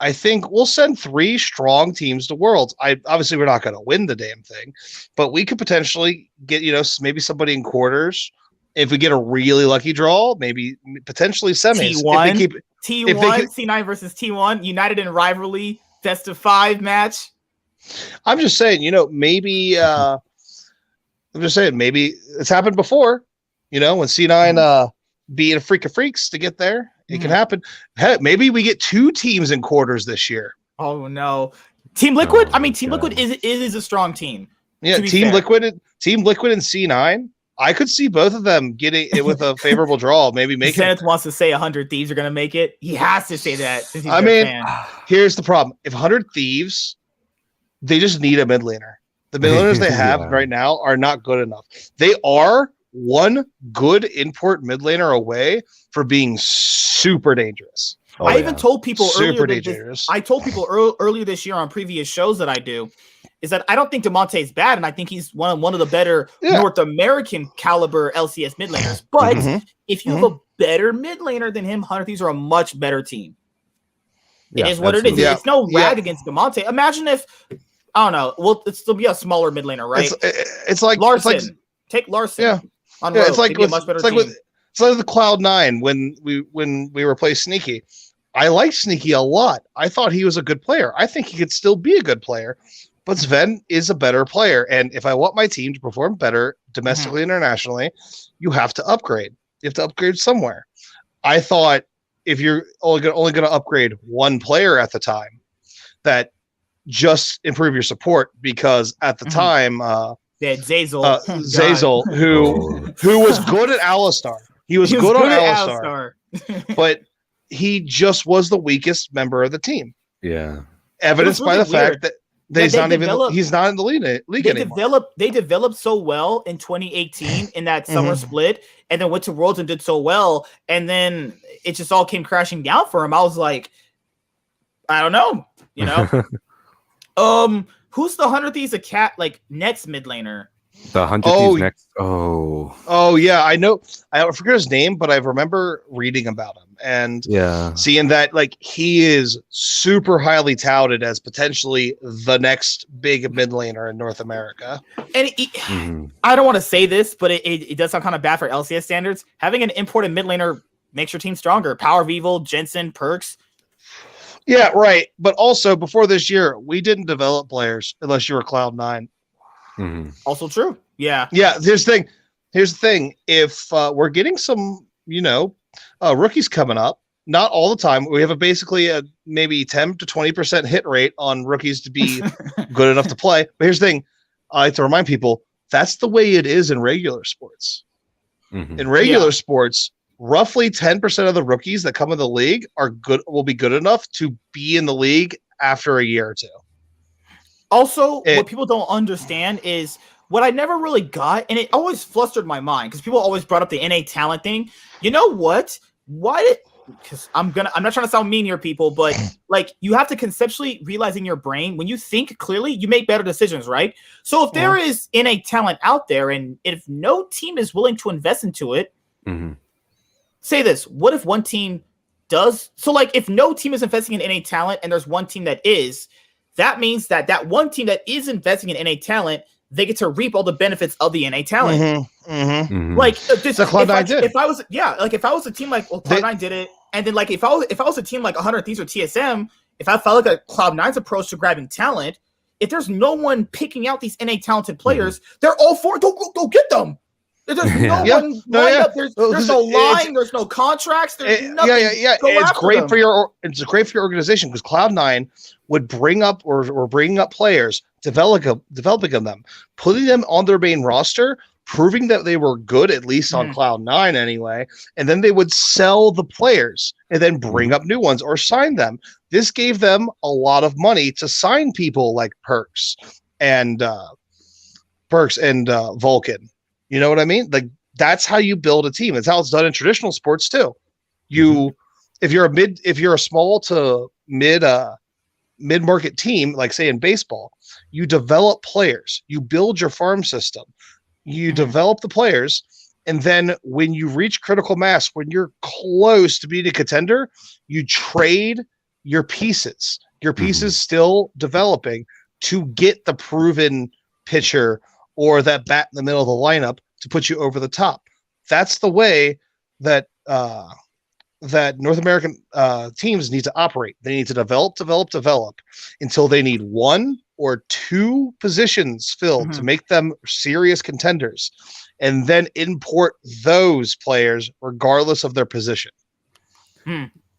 I think we'll send 3 strong teams to Worlds. Obviously we're not going to win the damn thing, but we could potentially get, maybe somebody in quarters. If we get a really lucky draw, maybe potentially semis. T1, C9 versus T1, United in rivalry, best of 5 match. I'm just saying, maybe maybe it's happened before, when C9 being a freak of freaks to get there. It can happen. Heck, maybe we get 2 teams in quarters this year. Oh no, Team Liquid. Team Liquid is a strong team. Yeah, Team Liquid and C9. I could see both of them getting it with a favorable draw, maybe making Zenith wants to say 100 Thieves are going to make it. He has to say that since he's I a mean, fan. here's the problem. If 100 Thieves, they just need a mid laner. The mid laners they have right now are not good enough. They are one good import mid laner away for being super dangerous. I even told people super earlier dangerous. I told people earlier this year on previous shows that I do is that I don't think Demonte is bad, and I think he's one of the better North American caliber LCS mid laners. But if you have a better mid laner than him, 100 Thieves are a much better team. It is what it is. It's no rag against Demonte. Imagine if I don't know. Well, it'd still be a smaller mid laner, right? It's like Larson. It's like, take Larson. Yeah, on it's like a much better it's like team. it's like the Cloud9 when we replaced Sneaky. I like Sneaky a lot. I thought he was a good player. I think he could still be a good player, but Sven is a better player. And if I want my team to perform better domestically, internationally, you have to upgrade. You have to upgrade somewhere. I thought if you're only going to upgrade one player at the time, that just improve your support, because at the time, they had Zazel, Zazel, who was good at Alistar. He was good on Alistar, but he just was the weakest member of the team. Yeah, evidenced by the fact that he's not in the league anymore. They developed so well in 2018 in that summer split, and then went to Worlds and did so well, and then it just all came crashing down for him. I was like, I don't know, you know. Who's the 100 Thieves next mid laner? The 100 Thieves next. Oh yeah, I know. I forget his name, but I remember reading about him and seeing that he is super highly touted as potentially the next big mid laner in North America. And I don't want to say this, but it does sound kind of bad for LCS standards. Having an imported mid laner makes your team stronger. Power of Evil, Jensen, Perks. Yeah, right. But also, before this year, we didn't develop players unless you were Cloud9. Also true. Yeah. Yeah. Here's the thing. If we're getting some, rookies coming up, not all the time. We have basically a maybe 10 to 20% hit rate on rookies to be good enough to play. But here's the thing. I like to remind people, that's the way it is in regular sports. In regular sports, roughly 10% of the rookies that come in the league will be good enough to be in the league after a year or two. Also, what people don't understand is what I never really got, and it always flustered my mind because people always brought up the NA talent thing. You know what? Because I'm not trying to sound mean here, people, but you have to conceptually realize in your brain, when you think clearly, you make better decisions, right? So if there is NA talent out there, and if no team is willing to invest into it, say this, what if one team does? So if no team is investing in NA talent and there's one team that is, that means that one team that is investing in NA talent, they get to reap all the benefits of the NA talent. If I was a team Cloud9 did it, and then if I was a team like 100 Thieves or TSM, if I felt like a Cloud9's approach to grabbing talent, if there's no one picking out these NA talented players, they're all for it. Go get them. There's no one lined up. There's no line. There's no contracts. There's nothing. It's great for your organization because Cloud9 would bring up bringing up players, developing them, putting them on their main roster, proving that they were good, at least on Cloud9 anyway, and then they would sell the players and then bring up new ones or sign them. This gave them a lot of money to sign people like Perks and Vulcan. You know what I mean? That's how you build a team. It's how it's done in traditional sports too. If you're a small to mid-market team, like say in baseball, you develop players, you build your farm system, you develop the players, and then when you reach critical mass, when you're close to being a contender, you trade your pieces. Your pieces still developing to get the proven pitcher or that bat in the middle of the lineup to put you over the top. That's the way that North American teams need to operate. They need to develop until they need one or two positions filled to make them serious contenders, and then import those players regardless of their position.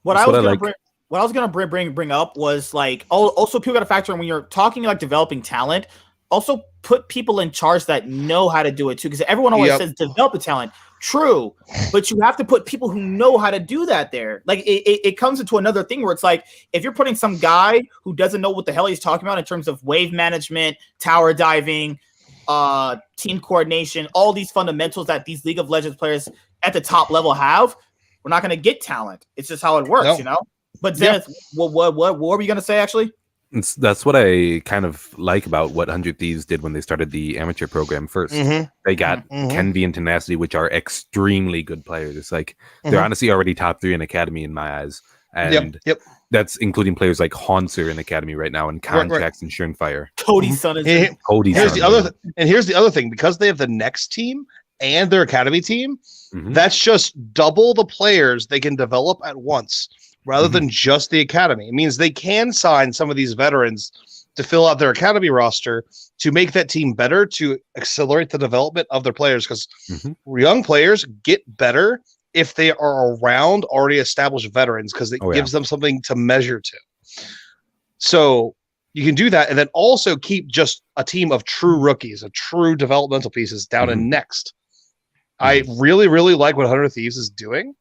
What I was going to bring up was also people got to factor in when you're talking developing talent. also put people in charge that know how to do it too. Because everyone always says develop the talent. True, but you have to put people who know how to do that there. Like it comes into another thing where it's like if you're putting some guy who doesn't know what the hell he's talking about in terms of wave management, tower diving, team coordination, all these fundamentals that these League of Legends players at the top level have, we're not going to get talent. It's just how it works, you know. But Zenith, what were you going to say actually? That's what I kind of like about what 100 Thieves did when they started the amateur program first. They got Kenvi and Tenacity, which are extremely good players. It's like they're honestly already top 3 in Academy in my eyes. And that's including players like Haunser in Academy right now and Contracts and Surenfire. Cody's son is here's the other thing, because they have the next team and their Academy team, that's just double the players they can develop at once. Rather than just the Academy. It means they can sign some of these veterans to fill out their Academy roster to make that team better, to accelerate the development of their players, because young players get better if they are around already established veterans, because it gives them something to measure to. So you can do that, and then also keep just a team of true rookies, of true developmental pieces down in next. I really, really like what 100 Thieves is doing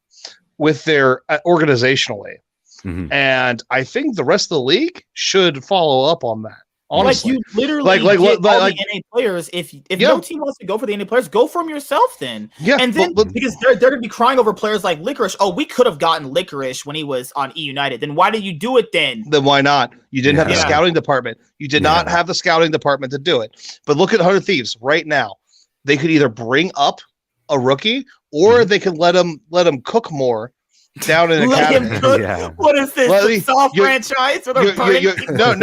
with their organizationally. And I think the rest of the league should follow up on that. Honestly, like you literally get all the NA players. If no team wants to go for the NA players, go from yourself then. And then because they're going to be crying over players like Licorice. Oh, we could have gotten Licorice when he was on E United. Then why did you do it then? Then why not? You didn't have the scouting department. You did not have the scouting department to do it. But look at 100 Thieves right now. They could either bring up a rookie, or they can let him cook more down in Academy. Him cook? What is this? Soft franchise? No,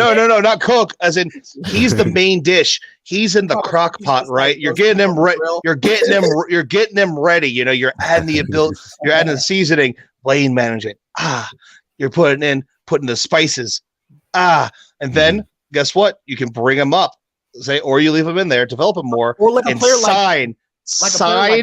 not cook. As in, he's the main dish. He's in the crock pot, right? You're getting him ready. You're getting him ready. You know, you're adding the seasoning, lane management. You're putting the spices. And then guess what? You can bring him up. Or you leave him in there, develop him more, or like a and player sign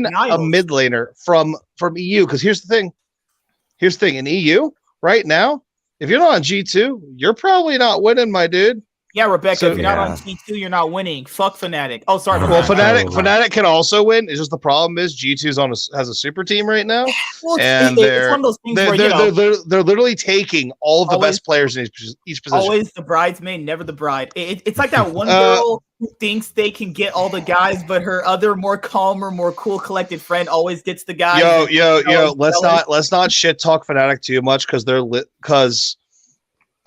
a mid laner from EU. Because here's the thing in EU right now, if you're not on G2, you're probably not winning, my dude. Yeah, Rebecca, if you're not on G2, you're not winning. Fuck Fnatic. Oh, sorry. Well, Fnatic can also win. It's just the problem is G2's has a super team right now, and it's one of those things where they're literally taking all of the best players in each position. Always the bridesmaid, never the bride. It's like that one girl who thinks they can get all the guys, but her other more calmer, more cool, collected friend always gets the guys. Yo, let's not shit talk Fnatic too much, because they're lit. Because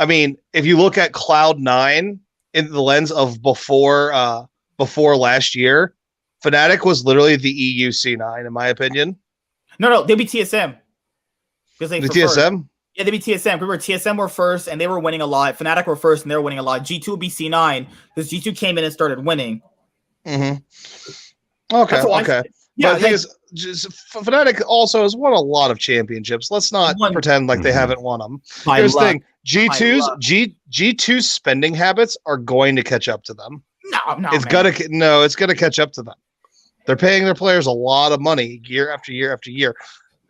I mean, if you look at Cloud9 in the lens of before last year, Fnatic was literally the EU C9, in my opinion. No, they beat TSM. Because they TSM? Yeah, they beat TSM. Remember, TSM were first, and they were winning a lot. Fnatic were first, and they were winning a lot. G2 would be C9, because G2 came in and started winning. Okay. Yeah, but the thing is, Fnatic also has won a lot of championships. Let's not pretend like they haven't won them. Here's the thing: G2's spending habits are going to catch up to them. It's gonna catch up to them. They're paying their players a lot of money year after year after year.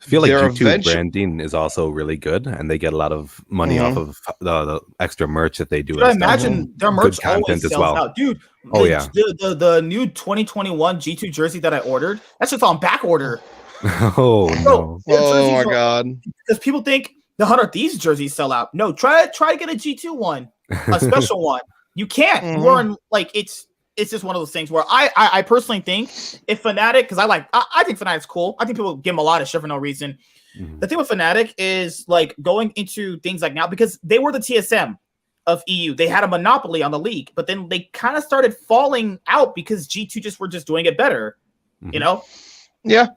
I feel like G2 branding is also really good, and they get a lot of money off of the extra merch that they do. I imagine their merch always sells out, dude. The new 2021 G2 jersey that I ordered, that's just on back order. No! Oh my god! Because people think the 100 Thieves jerseys sell out. No, try to get a G2 one, a special one. You can't. It's just one of those things where I personally think if Fnatic, because I think Fnatic's cool. I think people give them a lot of shit for no reason. The thing with Fnatic is like going into things like now, because they were the TSM of EU. They had a monopoly on the league, but then they kind of started falling out because G2 were just doing it better. You know? Yeah.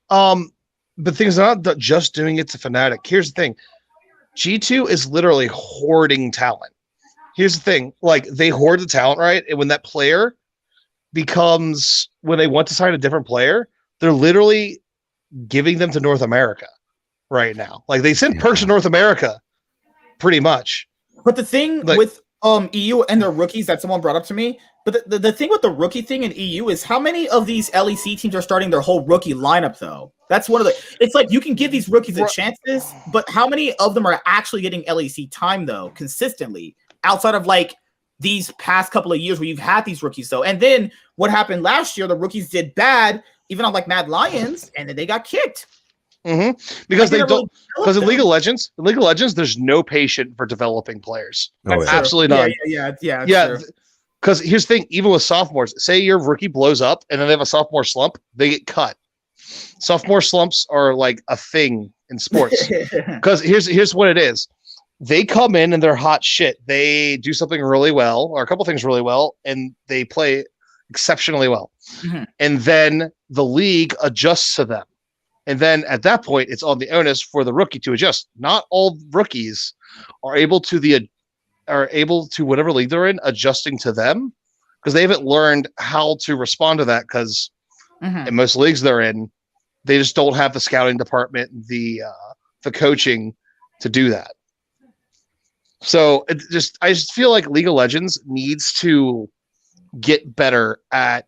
But things are not just doing it to Fnatic. Here's the thing. G2 is literally hoarding talent. Here's the thing, like they hoard the talent, right? And when that player becomes, when they want to sign a different player, they're literally giving them to North America right now. Like they send perks to North America pretty much. But the thing with EU and their rookies that someone brought up to me, but the thing with the rookie thing in EU is how many of these LEC teams are starting their whole rookie lineup though? That's one of the, it's like you can give these rookies a chances, but how many of them are actually getting LEC time though, consistently? Outside of like these past couple of years where you've had these rookies though. And then what happened last year, the rookies did bad, even on like Mad Lions, and then they got kicked. Because they don't, because in League of Legends, there's no patient for developing players. Absolutely not. Yeah. Because here's the thing, even with sophomores, say your rookie blows up and then they have a sophomore slump, they get cut. Sophomore slumps are like a thing in sports. Because here's what it is. They come in and they're hot shit. They do something really well, or a couple things really well, and they play exceptionally well. And then the league adjusts to them. And then at that point, it's on the onus for the rookie to adjust. Not all rookies are able to whatever league they're in, adjusting to them, because they haven't learned how to respond to that. Because in most leagues they're in, they just don't have the scouting department, the coaching to do that. So I just feel like League of Legends needs to get better at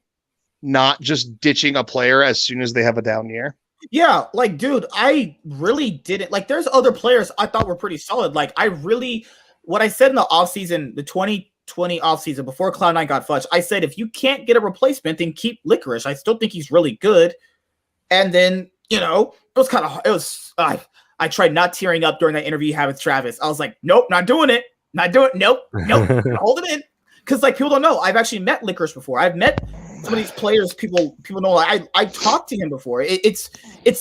not just ditching a player as soon as they have a down year. Yeah, like, dude, I really didn't like. There's other players I thought were pretty solid. Like, what I said in the offseason, the 2020 offseason before Cloud9 got fudged, I said if you can't get a replacement, then keep Licorice. I still think he's really good. And then, I tried not tearing up during that interview you had with Travis. I was like, nope, not doing it. Nope, hold it in. Because like people don't know, I've actually met Licorice before. I've met some of these players. People know. I talked to him before. It's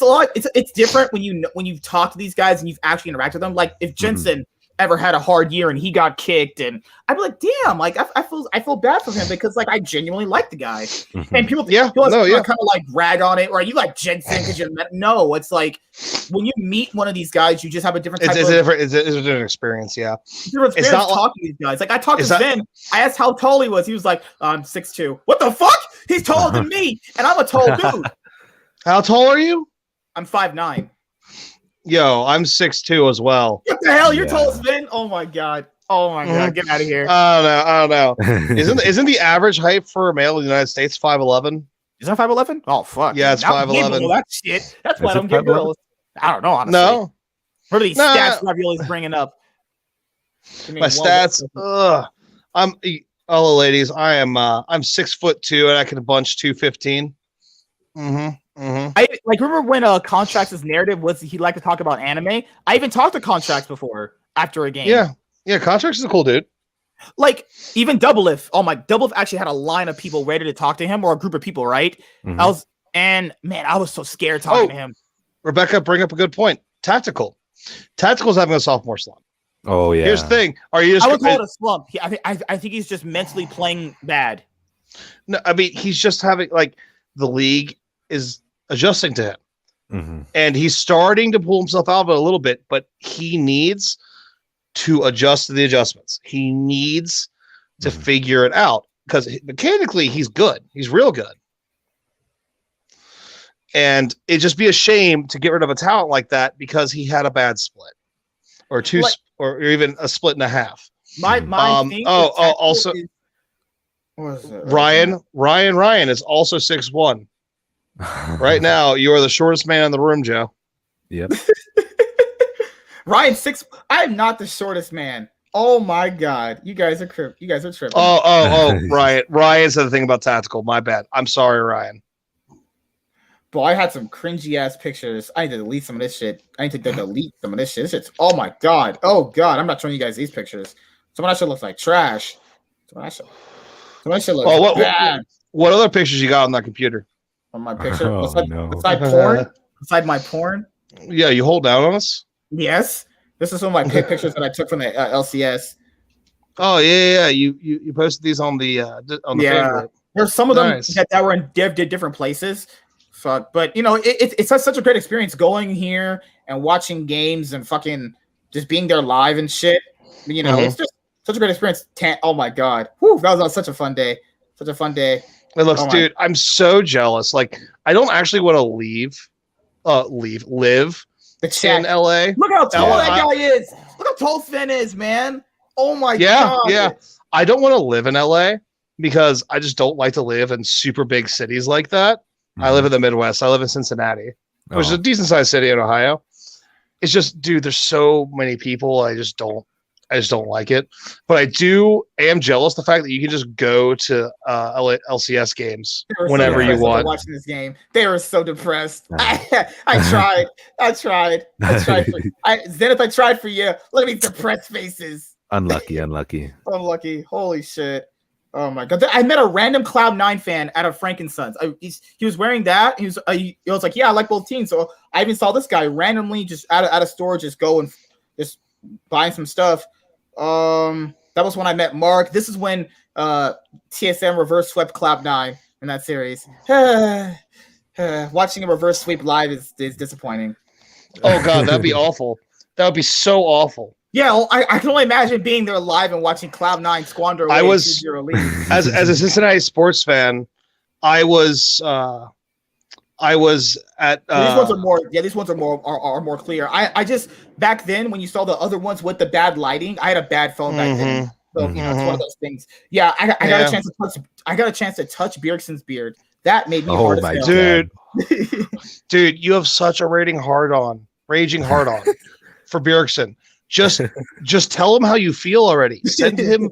a lot. It's different when you've talked to these guys and you've actually interacted with them. Like if Jensen ever had a hard year and he got kicked, and I'd be like, damn, like I feel bad for him because like I genuinely like the guy. And people kind of like rag on it, or you like Jensen because you met. No, it's like when you meet one of these guys, you just have a different type it's a different experience. Yeah, different experience talking to these guys. Like I talked to Zen. I asked how tall he was. He was like, I'm 6'2". What the fuck? He's taller than me, and I'm a tall dude. How tall are you? I'm 5'9". Yo, I'm 6'2" as well. What the hell? You're tall as Vin? Oh my god. Get out of here. I don't know. Isn't the average height for a male in the United States 5'11"? Is that 5'11"? Oh fuck. Yeah, it's 5'11". That shit. That's why I don't get girls. I don't know, honestly. No. What are these stats Raviole's bringing up? My stats. Hello, ladies. I'm 6'2" and I can bunch 215. I like remember when Contracts' narrative was he liked to talk about anime. I even talked to Contracts before after a game. Yeah, Contracts is a cool dude. Like even Doublelift. Oh my, Doublelift actually had a line of people ready to talk to him, or a group of people, right? I was so scared talking to him. Rebecca, bring up a good point. Tactical's having a sophomore slump. Oh yeah. Here's the thing. I would call it a slump. I think he's just mentally playing bad. No, I mean he's just having like the league is adjusting to him, and he's starting to pull himself out of it a little bit. But he needs to adjust to the adjustments. He needs to figure it out because mechanically he's good. He's real good. And it'd just be a shame to get rid of a talent like that because he had a bad split, or two, or even a split and a half. My thing. Also, Ryan is also 6'1". Right now, you are the shortest man in the room, Joe. Yep. Ryan 6. I am not the shortest man. Oh my god, you guys are tripping. Ryan said the thing about tactical. My bad. I'm sorry, Ryan. Bro, I had some cringy ass pictures. I need to delete some of this shit. Oh my god. Oh god. I'm not showing you guys these pictures. Some of that shit looks like trash. Some of that shit looks bad. What other pictures you got on that computer? On my picture? Beside porn? Beside my porn? Yeah, you hold down on us? Yes. This is some of my pictures that I took from the LCS. Oh yeah. You posted these on the Facebook. There's some of them that were in different places. But it's such a great experience going here and watching games and fucking just being there live and shit. It's just such a great experience. Oh my god, whew, that was such a fun day. It looks, dude. I'm so jealous. Like I don't actually want to live in LA. Look how tall that guy is. Look how tall Finn is, man. Oh my god. Yeah. I don't want to live in LA because I just don't like to live in super big cities like that. I live in the Midwest. I live in Cincinnati, which is a decent sized city in Ohio. It's just, dude, there's so many people. I just don't I just don't like it. But I am jealous the fact that you can just go to LCS games whenever you want. Watching this game, they were so depressed. I tried. Zenith, I tried for you. Look at these depressed faces. Unlucky. Holy shit. Oh my god! I met a random Cloud9 fan at a Frankensons. He was wearing that. He was like, yeah, I like both teams. So I even saw this guy randomly just out of store, just go and just buying some stuff. That was when I met Mark. This is when TSM reverse swept Cloud9 in that series. Watching a reverse sweep live is disappointing. Oh god, that'd be awful. That would be so awful. Yeah, well, I can only imagine being there live and watching Cloud9 squander away as a Cincinnati sports fan, I was at these ones are more clear. I just back then when you saw the other ones with the bad lighting, I had a bad phone back then. So it's one of those things. Yeah, I got a chance to touch Bjergsen's beard. That made me hard as hell. Dude, you have such a raging hard on for Bjergsen. Just tell him how you feel already. Send him,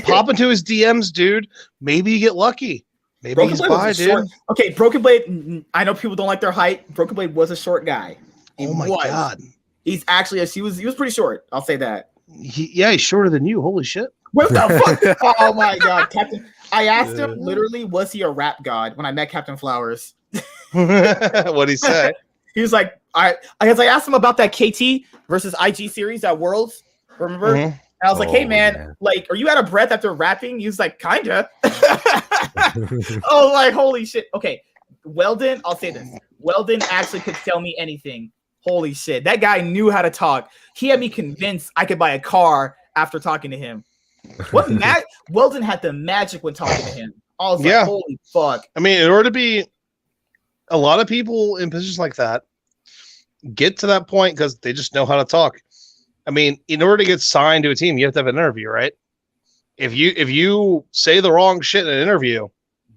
pop into his DMs, dude. Maybe you get lucky. Maybe Broken he's Blade by, dude. Short. Okay, Broken Blade. I know people don't like their height. Broken Blade was a short guy. Oh my god, he's actually he was pretty short. I'll say that. He's shorter than you. Holy shit! What the fuck? Oh my god, Captain! I asked him literally, was he a rap god when I met Captain Flowers? What'd he say? He was like, I asked him about that KT versus IG series at Worlds. Remember? And I was like, hey man, like, are you out of breath after rapping? He was like, kinda. Oh, like, holy shit. Okay, Weldon, I'll say this. Weldon actually could tell me anything. Holy shit. That guy knew how to talk. He had me convinced I could buy a car after talking to him. Weldon had the magic when talking to him. I was like, holy fuck. I mean, in order to be a lot of people in positions like that get to that point because they just know how to talk. I mean, in order to get signed to a team, you have to have an interview, right? If you say the wrong shit in an interview,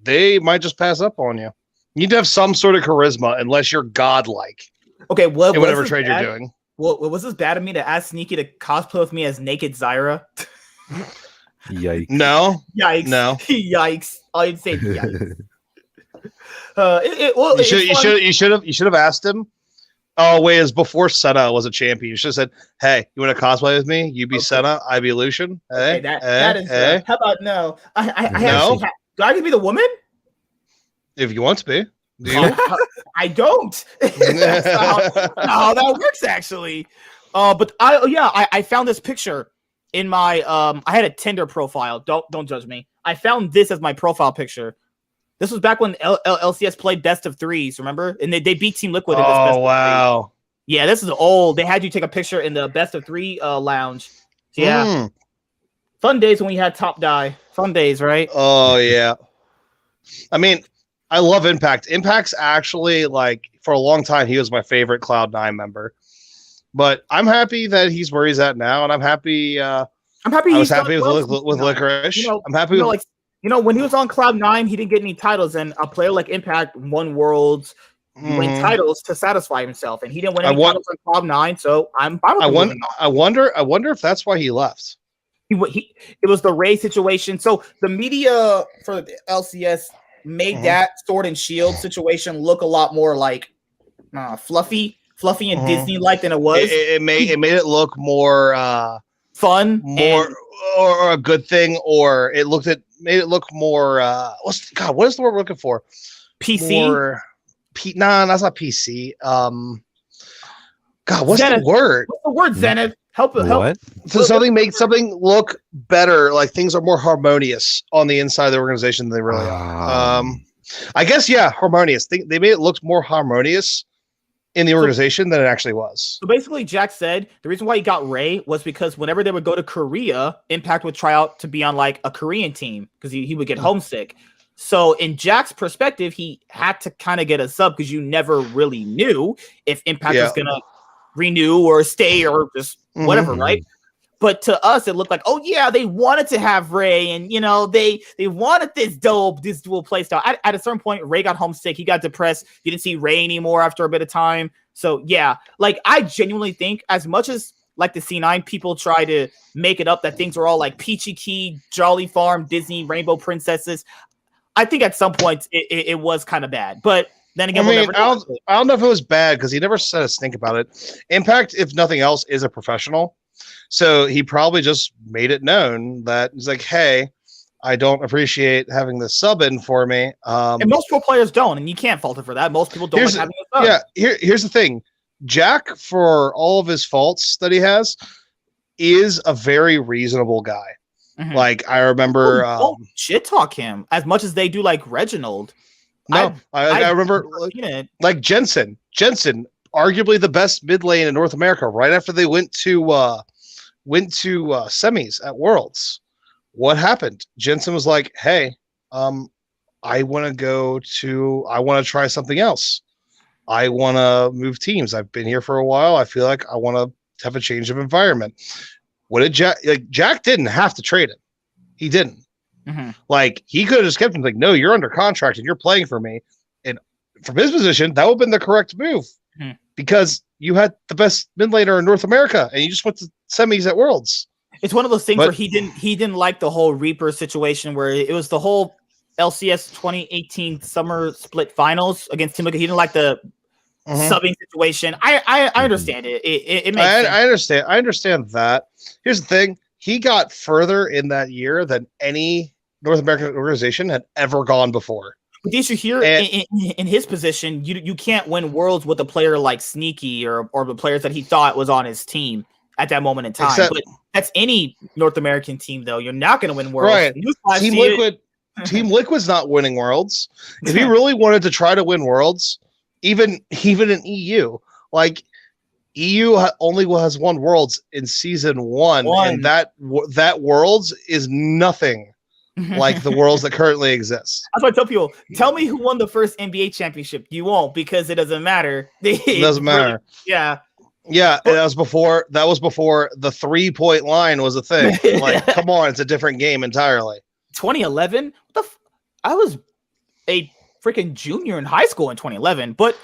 they might just pass up on you. You need to have some sort of charisma, unless you're godlike. Okay, whatever trade you're doing. Well, was this bad of me to ask Sneaky to cosplay with me as Naked Zyra? Yikes! No. Yikes! No. Yikes! I'd say yikes. You should have asked him. Oh wait, it's before Senna was a champion. You should have said, "Hey, you want to cosplay with me? You be Senna, I be Lucian." Hey, that is. How about no? No. Do I get to be the woman? If you want to be. Do you? I don't. That's not how that works, actually. But I found this picture in my I had a Tinder profile. Don't judge me. I found this as my profile picture. This was back when LCS played best of threes, remember? And they beat Team Liquid. Oh, wow. Yeah, this is old. They had you take a picture in the best of three lounge. So, yeah. Fun days when we had top die. Fun days, right? Oh, yeah. I mean, I love Impact. Impact's actually, like, for a long time, he was my favorite Cloud9 member. But I'm happy that he's where he's at now, and I'm happy. I was happy with Licorice. I'm happy with. When he was on Cloud9, he didn't get any titles, and a player like Impact won Worlds, win titles to satisfy himself, and he didn't win any titles on Cloud9. So I'm fine with I wonder if that's why he left. It was the Ray situation. So the media for the LCS made that sword and shield situation look a lot more like fluffy and Disney-like than it was. It made it look more fun, or a good thing, or made it look more what is the word we're looking for? PC. That's not PC. What's Zenith. the word? What's the word, Zenith? Help. So something makes something look better, like things are more harmonious on the inside of the organization than they really are. I guess harmonious. They made it look more harmonious in the organization than it actually was. So basically, Jack said the reason why he got Ray was because whenever they would go to Korea, Impact would try out to be on like a Korean team because he would get homesick. So in Jack's perspective, he had to kind of get a sub because you never really knew if Impact was going to renew or stay or just whatever, right? But to us, it looked like, oh yeah, they wanted to have Ray, and they wanted this dual playstyle. At a certain point, Ray got homesick, he got depressed, you didn't see Ray anymore after a bit of time. So yeah, like I genuinely think, as much as like the C9 people try to make it up that things are all like Peachy Key, Jolly Farm, Disney, Rainbow Princesses. I think at some points it was kind of bad, but then again, I don't know if it was bad because he never said a stink about it. Impact, if nothing else, is a professional, so he probably just made it known that he's like, "Hey, I don't appreciate having this sub in for me." And most pro players don't, and you can't fault it for that. Most people don't like having a sub. Yeah, here's the thing: Jack, for all of his faults that he has, is a very reasonable guy. Mm-hmm. Like I remember, don't shit talk him as much as they do like Reginald. No, I remember like Jensen, arguably the best mid lane in North America. Right after they went to semis at Worlds, what happened? Jensen was like, "Hey, I want to try something else. I want to move teams. I've been here for a while. I feel like I want to have a change of environment." What did Jack didn't have to trade him. He didn't. Mm-hmm. Like he could have just kept him like, "No, you're under contract and you're playing for me." And from his position, that would have been the correct move because you had the best mid laner in North America and you just went to semis at Worlds. It's one of those things where he didn't like the whole Reaper situation where it was the whole LCS 2018 summer split finals against Team Liquid. He didn't like the subbing situation. I understand it. It makes sense. I understand that. Here's the thing: he got further in that year than any North American organization had ever gone before. But the issue here in his position, you can't win Worlds with a player like Sneaky or the players that he thought was on his team at that moment in time. But that's any North American team, though. You're not going to win Worlds. Right. Team Liquid's not winning Worlds. If he really wanted to try to win Worlds, even in EU, like EU only has won Worlds in season one. And that Worlds is nothing like the Worlds that currently exist. That's why I tell people, tell me who won the first NBA championship. You won't, because it doesn't matter. It doesn't matter. Yeah. Yeah, that was before the 3-point line was a thing. Like, come on, it's a different game entirely. 2011? I was a freaking junior in high school in 2011. But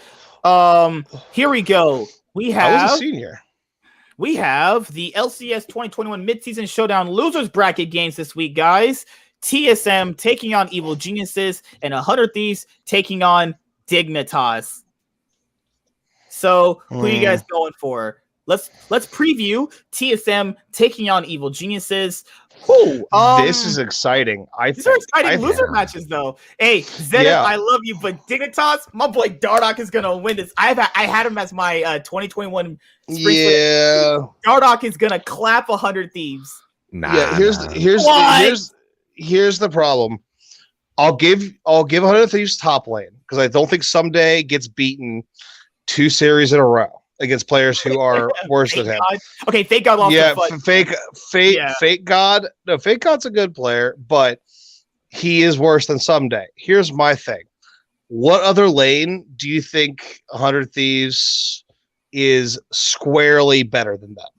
here we go. I was a senior. We have the LCS 2021 midseason showdown losers bracket games this week, guys. TSM taking on Evil Geniuses and 100 Thieves taking on Dignitas. So who are you guys going for? Let's preview TSM taking on Evil Geniuses. This is exciting. These are exciting loser matches, though. Hey, Zenith, I love you, but Dignitas, my boy Dardoch is gonna win this. I had him as my 2021. Dardoch is gonna clap 100 Thieves. Here's the problem. I'll give 100 Thieves top lane because I don't think Someday gets beaten 2 series in a row against players who are worse than him. Okay, Fake God lost. Yeah, Fake God. No, Fake God's a good player, but he is worse than Someday. Here's my thing: what other lane do you think 100 Thieves is squarely better than them?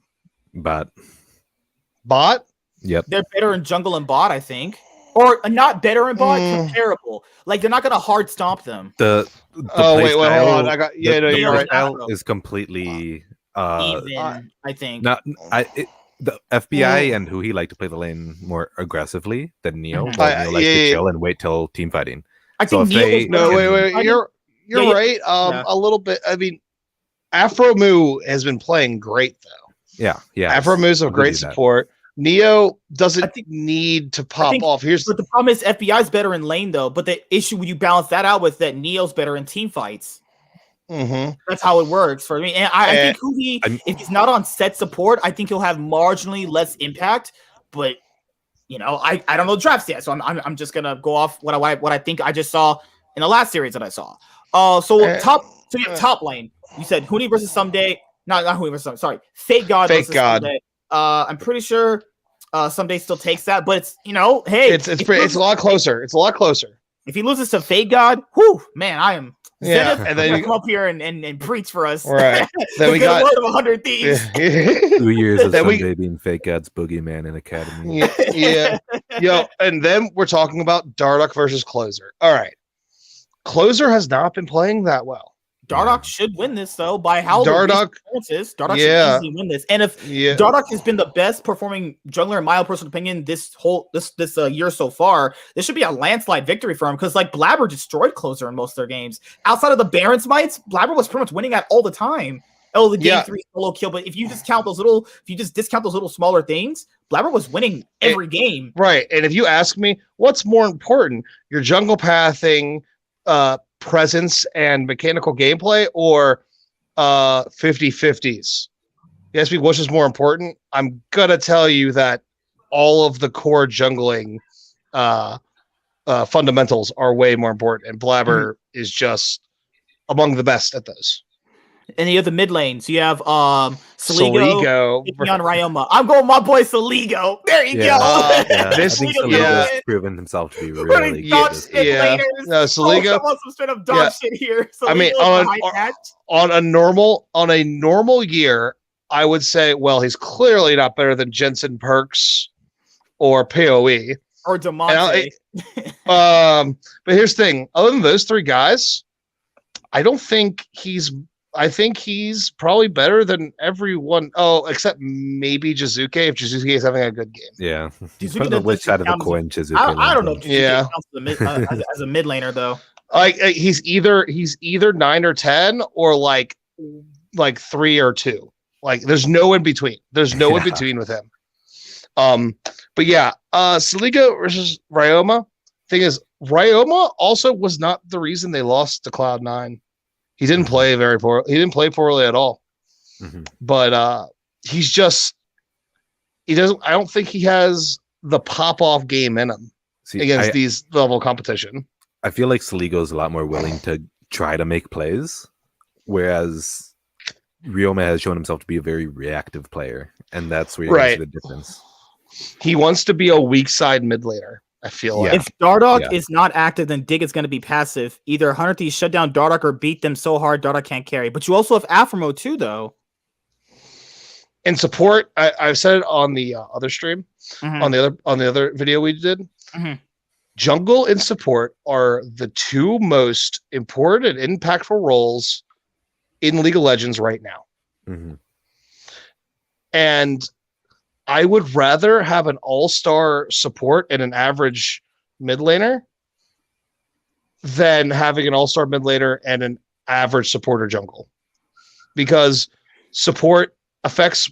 Bot? Yep. They're better in jungle and bot, I think. Or not better in bot, comparable. Like they're not gonna hard stomp them. Wait, hold on. You're right. Is completely even, I think. The FBI and who he liked to play the lane more aggressively than Neo. Neo liked to chill and wait till team fighting. I think You're right. A little bit. I mean, Afro Moo has been playing great though. Yeah. Afro Moo's a great support. Neo doesn't need to pop off. But the problem is FBI's better in lane though. But the issue when you balance that out with that Neo's better in team fights. Mm-hmm. That's how it works for me. And I think if he's not on set support, I think he'll have marginally less impact. But I don't know drafts yet, so I'm just gonna go off what I think I just saw in the last series that I saw. Top lane. You said Huni versus Someday. Not Huni versus Someday. Sorry, Fake God versus Someday. I'm pretty sure Someday still takes that, but it's it's a lot closer. It's a lot closer. If he loses to Fake God, man, I am. Yeah, and then you come up here and preach for us. Right. Then we got word of 100 Thieves. 2 years of Someday being Fake God's boogeyman in Academy. Yeah. And then we're talking about Dardoch versus Closer. All right. Closer has not been playing that well. Dardoch should win this though by how Dardoch Dardoch should easily win this. And if Dardoch has been the best performing jungler in my personal opinion this year so far, this should be a landslide victory for him because like Blabber destroyed closer in most of their games. Outside of the Baron smites, Blabber was pretty much winning at all the time. Oh, the game 3 solo kill, but if you discount those little smaller things, Blabber was winning every game. Right. And if you ask me, what's more important, your jungle pathing, presence and mechanical gameplay or 50-50s? You ask me which is more important, I'm gonna tell you that all of the core jungling fundamentals are way more important, and Blabber is just among the best at those. And you have the mid lane. So you have Soligo on Ryoma. I'm going my boy Soligo. There you go. I think Soligo's proven himself to be really good. Soligo. Some straight up dog shit here. Soligo, I mean, on a normal year, I would say, well, he's clearly not better than Jensen Perks or PoE or Demonte. But here's the thing: other than those three guys, I think he's probably better than everyone. Oh, except maybe Jizuke, if Jizuke is having a good game. Yeah. Depends on which side of the coin Jizuke. I don't know. Yeah. As a mid laner, though. Like he's either 9 or 10 or like 3 or 2. Like there's no in between. There's no in between with him. But yeah, Soligo versus Ryoma. Thing is, Ryoma also was not the reason they lost to Cloud9. He didn't play very poorly. He didn't play poorly at all. But he's just I don't think he has the pop off game in him against these level competition. I feel like Soligo's a lot more willing to try to make plays, whereas Ryoma has shown himself to be a very reactive player, and that's where you see the difference. He wants to be a weak side mid laner. I feel like if Dardoch is not active, then Dig is going to be passive. Either Hunter Thieves shut down Dardoch or beat them so hard Dardoch can't carry. But you also have Aframo too, though. In support, I've said it on the other stream, on the other video we did. Jungle and support are the two most important and impactful roles in League of Legends right now. And I would rather have an all-star support and an average mid laner than having an all-star mid laner and an average supporter jungle, because support affects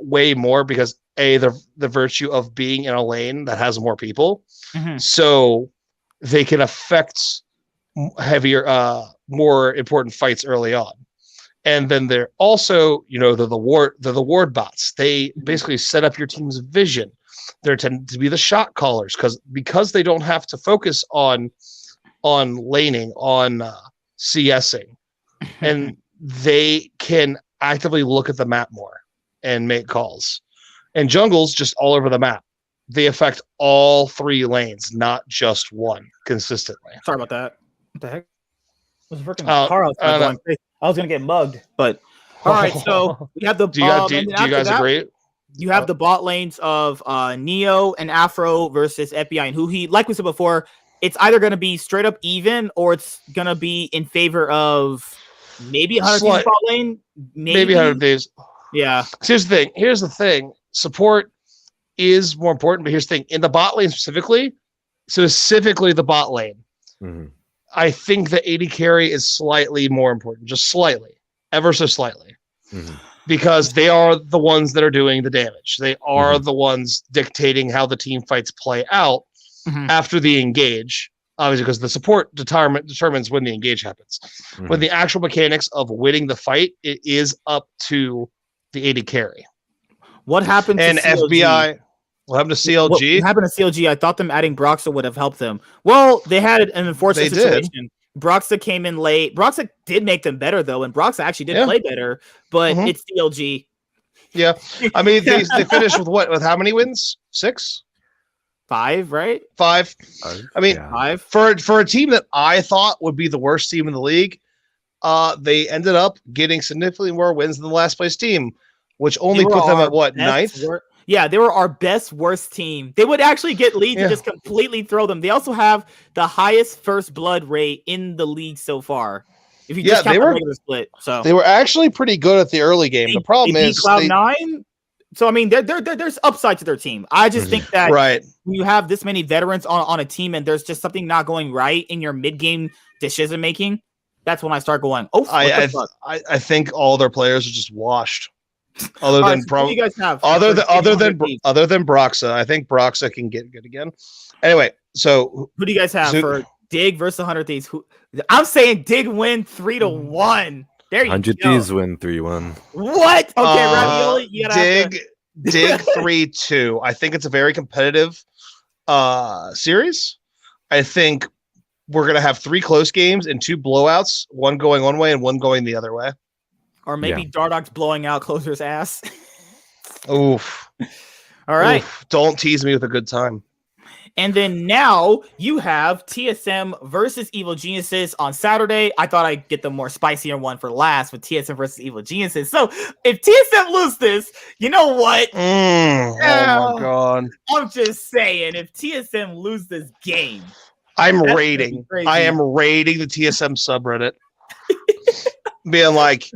way more because the virtue of being in a lane that has more people, so they can affect heavier, more important fights early on. And then they're also, the ward bots. They basically set up your team's vision. They're tend to be the shot callers because they don't have to focus on laning, on CSing, and they can actively look at the map more and make calls. And jungles just all over the map. They affect all 3 lanes, not just one consistently. Sorry about that. What the heck? Was freaking car outside going. I was gonna get mugged, but all right. So we have the. Do you guys agree? You have the bot lanes of Neo and Afro versus FBI and Huhi. Like we said before, it's either gonna be straight up even or it's gonna be in favor of maybe 100 Thieves bot lane. Maybe 100 Thieves. Yeah. Here's the thing. Support is more important, but here's the thing. In the bot lane specifically the bot lane. I think the AD carry is slightly more important, just slightly, ever so slightly, because they are the ones that are doing the damage. They are the ones dictating how the team fights play out after the engage, obviously, because the support determines when the engage happens. When the actual mechanics of winning the fight, it is up to the AD carry. What happened to CLG? FBI? What happened to CLG? What happened to CLG? I thought them adding Broxa would have helped them. Well, they had an unfortunate situation. Broxa came in late. Broxa did make them better, though, and Broxa actually did play better, but it's CLG. Yeah. I mean, they finished with what? With how many wins? 6? 5, right? 5. I mean, 5. For a team that I thought would be the worst team in the league, they ended up getting significantly more wins than the last place team, which only put them at what, 9th? Yeah, they were our best worst team. They would actually get leads and just completely throw them. They also have the highest first blood rate in the league so far. If you just count the regular split, so they were actually pretty good at the early game. The problem is Cloud9. So I mean, there's upside to their team. I just think that when you have this many veterans on a team and there's just something not going right in your mid game decision making, that's when I start going. Oh, I think all their players are just washed. Other than you guys have other than Broxa, I think Broxa can get good again. Anyway, so who do you guys have for Dig versus 100 Thieves? I'm saying Dig win 3-1. There you 100 go. 100 Thieves win 3-1. What? Okay, Ravioli, you gotta Dig 3-2. I think it's a very competitive series. I think we're gonna have 3 close games and 2 blowouts, one going one way and one going the other way. Or maybe Dardock's blowing out Closer's ass. Oof. All right. Oof. Don't tease me with a good time. And then now you have TSM versus Evil Geniuses on Saturday. I thought I'd get the more spicier one for last with TSM versus Evil Geniuses. So if TSM lose this, you know what? Oh my God. I'm just saying, if TSM lose this game, I am raiding the TSM subreddit. being like,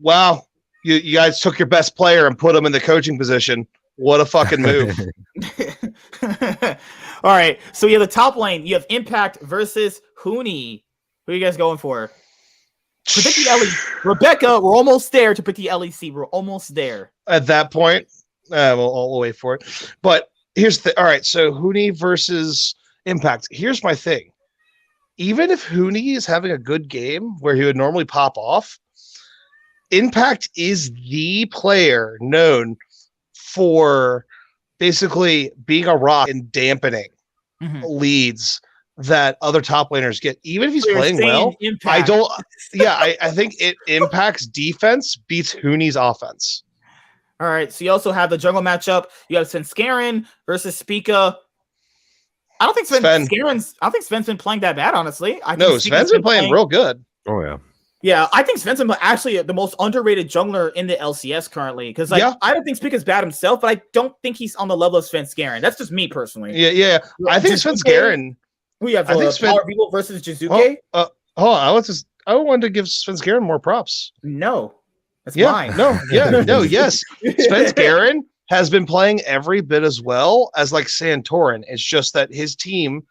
wow, you guys took your best player and put him in the coaching position. What a fucking move. All right. So you have the top lane. You have Impact versus Huni. Who are you guys going for? Predict the LEC. Rebecca, we're almost there to predict the LEC. We're almost there. At that point, we'll wait for it. But here's the all right. So Huni versus Impact. Here's my thing. Even if Huni is having a good game where he would normally pop off, Impact is the player known for basically being a rock and dampening leads that other top laners get. Even if he's playing well, Impact. I think Impact's defense beats Huni's offense. All right, so you also have the jungle matchup. You have Svenskeren versus Spica. I don't think Sven's been playing that bad, honestly. Sven's been playing real good. Oh yeah. Yeah, I think Sven's actually the most underrated jungler in the LCS currently. Because I don't think Spica's bad himself, but I don't think he's on the level of Svenskeren. That's just me personally. Yeah. I think Svenskeren. We have Power People versus Jizuke. Hold on, I wanted to give Svenskeren more props. No, that's mine. Yes. Svenskeren has been playing every bit as well as like Santorin. It's just that his team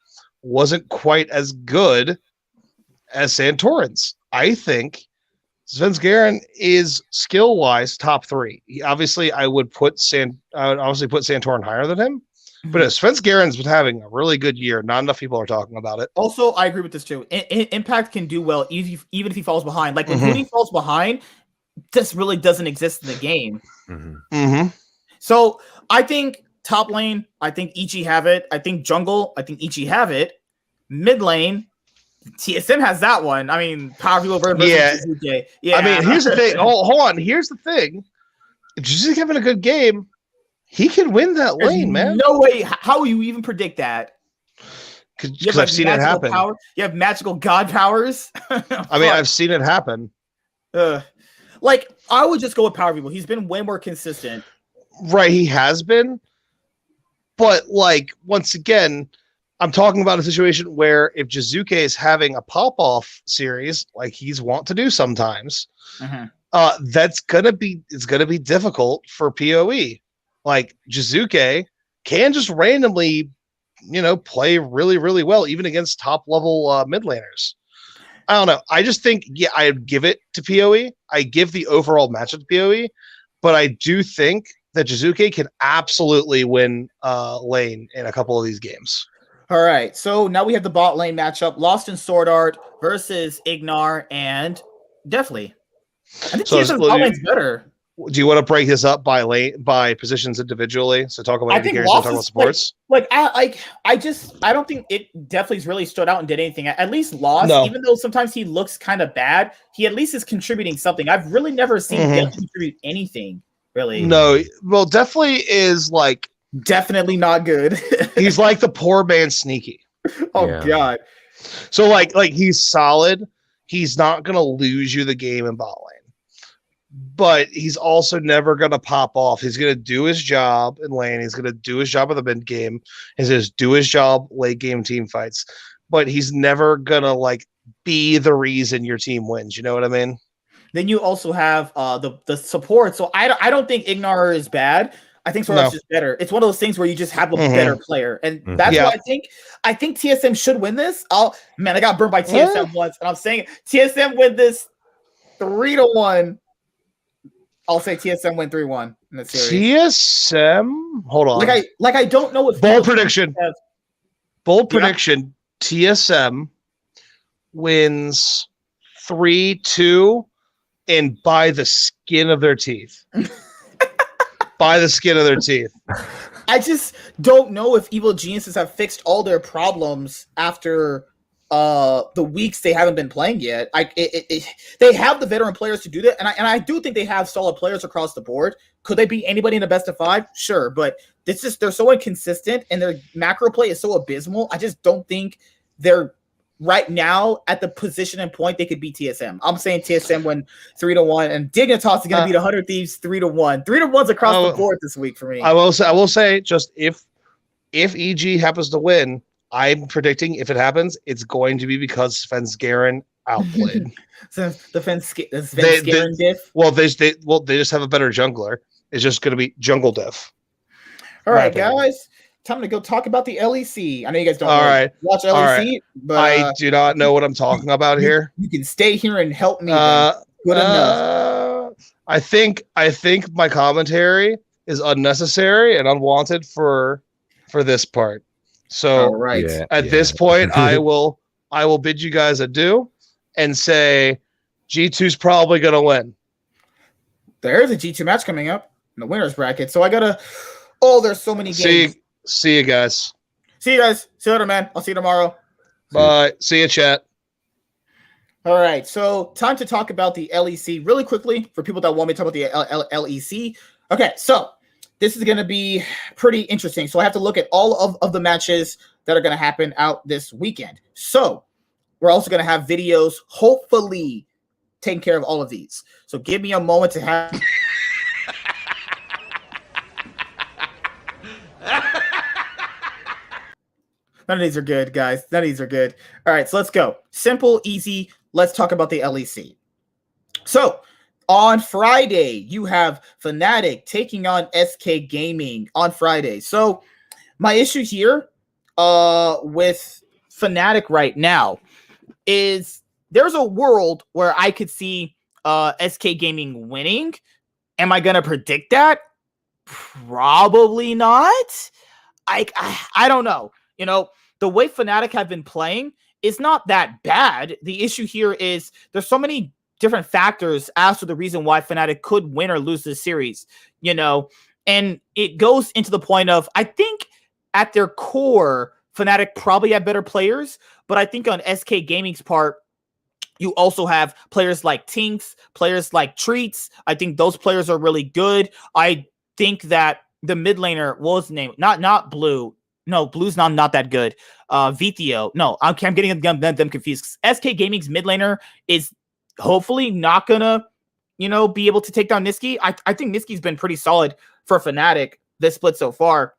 wasn't quite as good as Santorin's. I think Svenskeren is skill-wise top 3. I would obviously put Santorin higher than him. But Svenskeren's been having a really good year. Not enough people are talking about it. Also, I agree with this too. Impact can do well even if he falls behind. Like when Huni falls behind, this really doesn't exist in the game. So I think top lane, I think Ichi have it. I think jungle, I think Ichi have it. Mid lane, TSM has that one. I mean, Power People versus Jizuke. Yeah. I mean, here's the thing. Hold on. Here's the thing. If Jizuke having a good game, he can win that lane, man. No way. How will you even predict that? Because I've seen it happen. You have magical god powers. I mean, I've seen it happen. Like, I would just go with Power People. He's been way more consistent. Right, he has been. But, like, once again, I'm talking about a situation where if Jizuke is having a pop-off series, like he's want to do sometimes, it's gonna be difficult for PoE. Like Jizuke can just randomly, play really, really well, even against top level mid laners. I don't know. I just think, I'd give it to PoE. I give the overall matchup to PoE, but I do think that Jizuke can absolutely win lane in a couple of these games. All right, so now we have the bot lane matchup: Lost in Sword Art versus Ignar and Deathly. I think TSM's bot lane's better. Do you want to break this up by positions individually? So talk about carries and talk about supports. I don't think it Deathly's really stood out and did anything. At least Lost, even though sometimes he looks kind of bad, he at least is contributing something. I've really never seen Deathly contribute anything, really. No, well, Deathly is like definitely not good. He's like the poor man Sneaky. God. So like he's solid. He's not gonna lose you the game in bot lane, but he's also never gonna pop off. He's gonna do his job in lane. He's gonna do his job in the mid game. He's gonna do his job late game team fights. But he's never gonna like be the reason your team wins. You know what I mean? Then you also have the support. So I don't think Ignar is bad. I think Sorap's just better. It's one of those things where you just have a better player, and that's why I think TSM should win this. I got burned by TSM once, and I'm saying TSM win this 3-1. I'll say TSM win 3-1 in the series. TSM, hold on. I don't know if bold prediction. Bold prediction. TSM wins 3-2 and by the skin of their teeth. By the skin of their teeth. I just don't know if Evil Geniuses have fixed all their problems after the weeks they haven't been playing yet. They have the veteran players to do that, and I do think they have solid players across the board. Could they beat anybody in the best of 5? Sure, but they're so inconsistent and their macro play is so abysmal. I just don't think they're right now at the position and point they could beat TSM. I'm saying TSM win 3-1, and Dignitas is going to beat 100 Thieves 3-1. 3-1's across the board this week for me. I will say just if EG happens to win, I'm predicting if it happens, it's going to be because Svensgaren outplayed. So the Svensgaren diff. Well, they just have a better jungler. It's just going to be jungle diff. All right, guys. Time to go talk about the LEC. I know you guys don't watch LEC, right. But I do not know what I'm talking about here. You can stay here and help me. Good enough. I think my commentary is unnecessary and unwanted for this part. So at this point, I will bid you guys adieu and say G2's probably gonna win. There's a G2 match coming up in the winners bracket. So I gotta. Oh, there's so many games. See you guys. See you guys. See you later, man. I'll see you tomorrow. Bye. See you, chat. All right. So time to talk about the LEC really quickly for people that want me to talk about the LEC. Okay. So this is going to be pretty interesting. So I have to look at all of the matches that are going to happen out this weekend. So we're also going to have videos, hopefully taking care of all of these. So give me a moment to have... None of these are good, guys. None of these are good. All right, so let's go. Simple, easy. Let's talk about the LEC. So on Friday, you have Fnatic taking on SK Gaming on Friday. So my issue here with Fnatic right now is there's a world where I could see SK Gaming winning. Am I going to predict that? Probably not. I don't know. You know, the way Fnatic have been playing is not that bad. The issue here is there's so many different factors as to the reason why Fnatic could win or lose this series, you know, and it goes into the point of, I think at their core, Fnatic probably have better players, but I think on SK Gaming's part, you also have players like Tinks, players like Treats. I think those players are really good. I think that the mid laner, what was his name? Not Blue. No, Blue's not that good. Vithio. No, I'm getting them confused. SK Gaming's mid laner is hopefully not gonna, you know, be able to take down Niski. I think Niski's been pretty solid for Fnatic this split so far.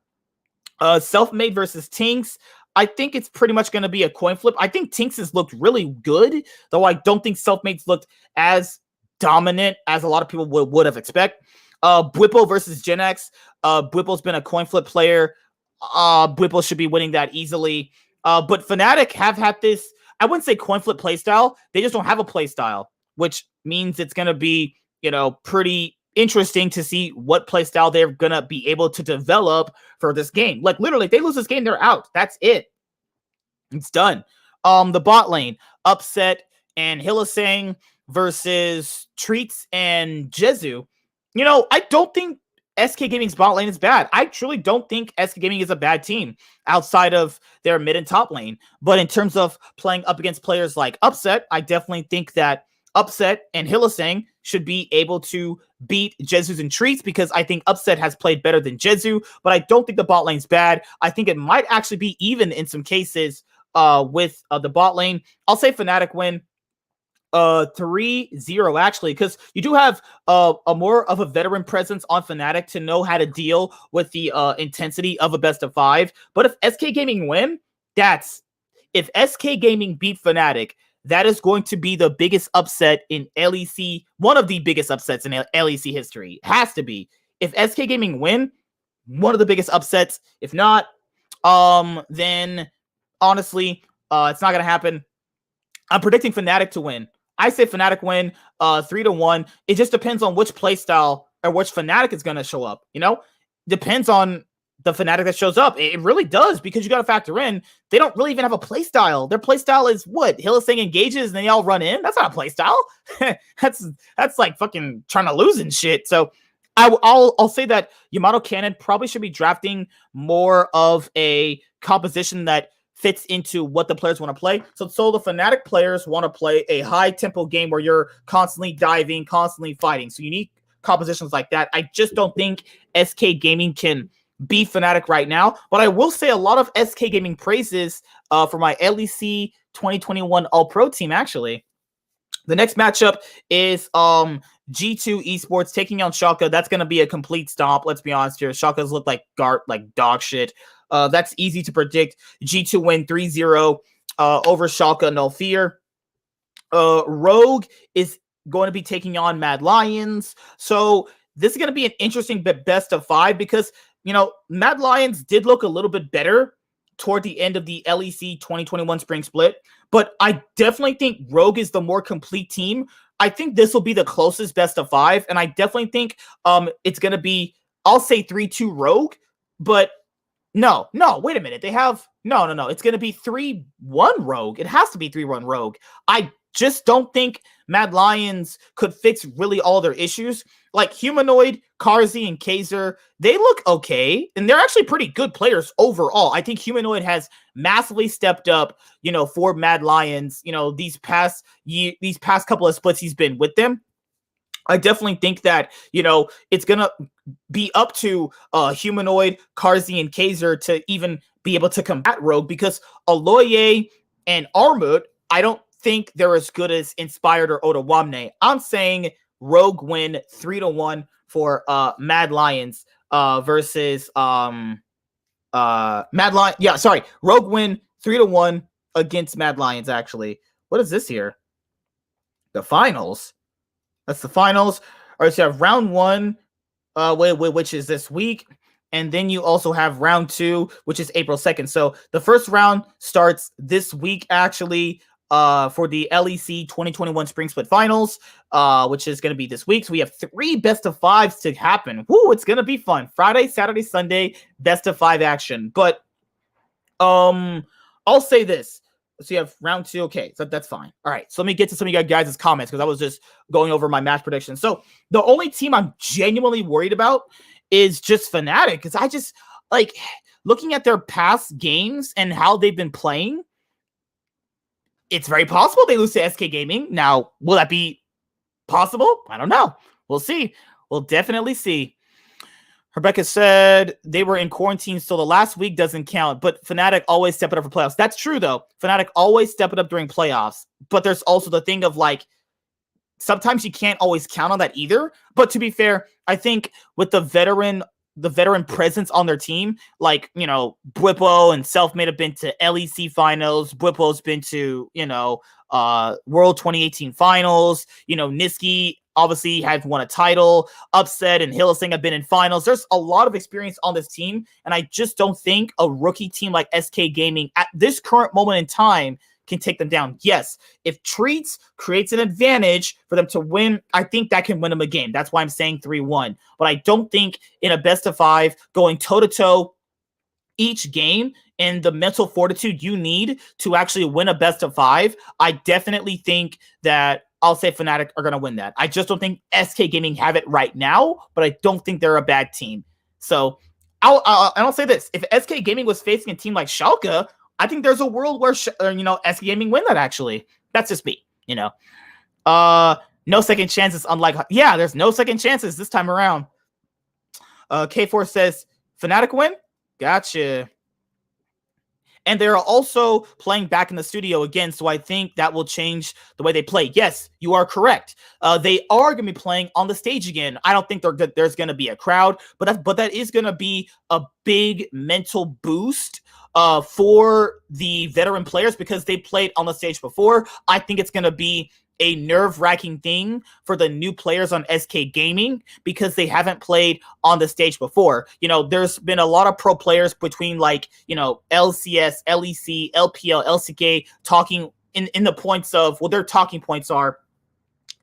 Selfmade versus Tinks. I think it's pretty much going to be a coin flip. I think Tinks has looked really good, though I don't think Selfmade's looked as dominant as a lot of people would have expected. Bwipo versus Gen X. Bwipo's been a coin flip player. Bwipo should be winning that easily. But Fnatic have had this, I wouldn't say coin flip playstyle. They just don't have a playstyle, which means it's going to be, you know, pretty interesting to see what playstyle they're going to be able to develop for this game. Like, literally, if they lose this game, they're out. That's it. It's done. The bot lane, Upset and Hillisang versus Treats and Jezu. You know, I don't think SK Gaming's bot lane is bad. I truly don't think SK Gaming is a bad team outside of their mid and top lane. But in terms of playing up against players like Upset, I definitely think that Upset and Hillisang should be able to beat Jezus and Treats because I think Upset has played better than Jezu, but I don't think the bot lane's bad. I think it might actually be even in some cases with the bot lane. I'll say Fnatic win 3-0 actually, because you do have a more of a veteran presence on Fnatic to know how to deal with the intensity of a best of 5. But if SK Gaming win, if SK Gaming beat Fnatic, that is going to be the biggest upset in LEC, one of the biggest upsets in LEC history. It has to be. If SK Gaming win, one of the biggest upsets. If not, then honestly, it's not gonna happen. I'm predicting Fnatic to win. I say Fnatic win 3-1. It just depends on which playstyle or which Fnatic is gonna show up. Depends on the Fnatic that shows up. It really does, because you got to factor in they don't really even have a playstyle. Their playstyle is what? Hylissang engages and they all run in. That's not a playstyle. that's like fucking trying to lose and shit. So I'll say that Yamato Cannon probably should be drafting more of a composition that fits into what the players want to play. So the Fnatic players want to play a high tempo game where you're constantly diving, constantly fighting. So you need compositions like that. I just don't think SK Gaming can be Fnatic right now, but I will say a lot of SK Gaming praises for my LEC 2021 All-Pro team, actually. The next matchup is G2 Esports taking on Schalke. That's going to be a complete stomp. Let's be honest here. Schalke's look like dog shit. That's easy to predict. G2 win 3-0 over Schalke, no fear. Rogue is going to be taking on Mad Lions. So this is going to be an interesting best of 5 because, Mad Lions did look a little bit better toward the end of the LEC 2021 spring split, but I definitely think Rogue is the more complete team. I think this will be the closest best of 5, and I definitely think it's going to be, I'll say 3-2 Rogue, but no, wait a minute. They have, no. It's going to be 3-1 Rogue. It has to be 3-1 Rogue. I just don't think Mad Lions could fix really all their issues. Like Humanoid, Karzi, and Kaiser, they look okay, and they're actually pretty good players overall. I think Humanoid has massively stepped up, for Mad Lions, these past couple of splits he's been with them. I definitely think that, it's going to be up to Humanoid, Karzi, and Kaiser to even be able to combat Rogue, because Aloye and Armut, I don't think they're as good as Inspired or Otawamne. I'm saying Rogue win 3-1 for Mad Lions versus Mad Lion. Yeah, sorry. Rogue win 3-1 against Mad Lions, actually. What is this here? The finals. That's the finals. All right, so you have round 1, which is this week. And then you also have round 2, which is April 2nd. So the first round starts this week, actually, for the LEC 2021 Spring Split Finals, which is going to be this week. So we have 3 best of 5s to happen. Woo, it's going to be fun. Friday, Saturday, Sunday, best of 5 action. But I'll say this. So you have round 2. Okay, so that's fine. All right, so let me get to some of you guys' comments, because I was just going over my match predictions. So the only team I'm genuinely worried about is just Fnatic, because I just, looking at their past games and how they've been playing, it's very possible they lose to SK Gaming. Now, will that be possible? I don't know. We'll see. We'll definitely see. Rebecca said they were in quarantine, so the last week doesn't count, but Fnatic always step it up for playoffs. That's true, though. Fnatic always step it up during playoffs, but there's also the thing of, sometimes you can't always count on that either. But to be fair, I think with the veteran presence on their team, Bwipo and Selfmade have been to LEC finals. Bwipo's been to, World 2018 finals. Niski obviously has won a title. Upset and Hylissang have been in finals. There's a lot of experience on this team, and I just don't think a rookie team like SK Gaming at this current moment in time can take them down. Yes, if Treats creates an advantage for them to win, I think that can win them a game. That's why I'm saying 3-1. But I don't think in a best of 5, going toe-to-toe each game and the mental fortitude you need to actually win a best of 5, I definitely think that I'll say Fnatic are going to win that. I just don't think SK Gaming have it right now, but I don't think they're a bad team. So I'll say this. If SK Gaming was facing a team like Schalke, I think there's a world where, SK Gaming win that, actually. That's just me, No second chances, unlike... Yeah, there's no second chances this time around. K4 says, Fnatic win? Gotcha. And they're also playing back in the studio again, so I think that will change the way they play. Yes, you are correct. They are going to be playing on the stage again. I don't think there's going to be a crowd, but that is going to be a big mental boost for the veteran players because they played on the stage before. I think it's going to be a nerve-wracking thing for the new players on SK Gaming because they haven't played on the stage before. You know, there's been a lot of pro players between like, you know, LCS, LEC, LPL, LCK talking in the points of, well, their talking points are,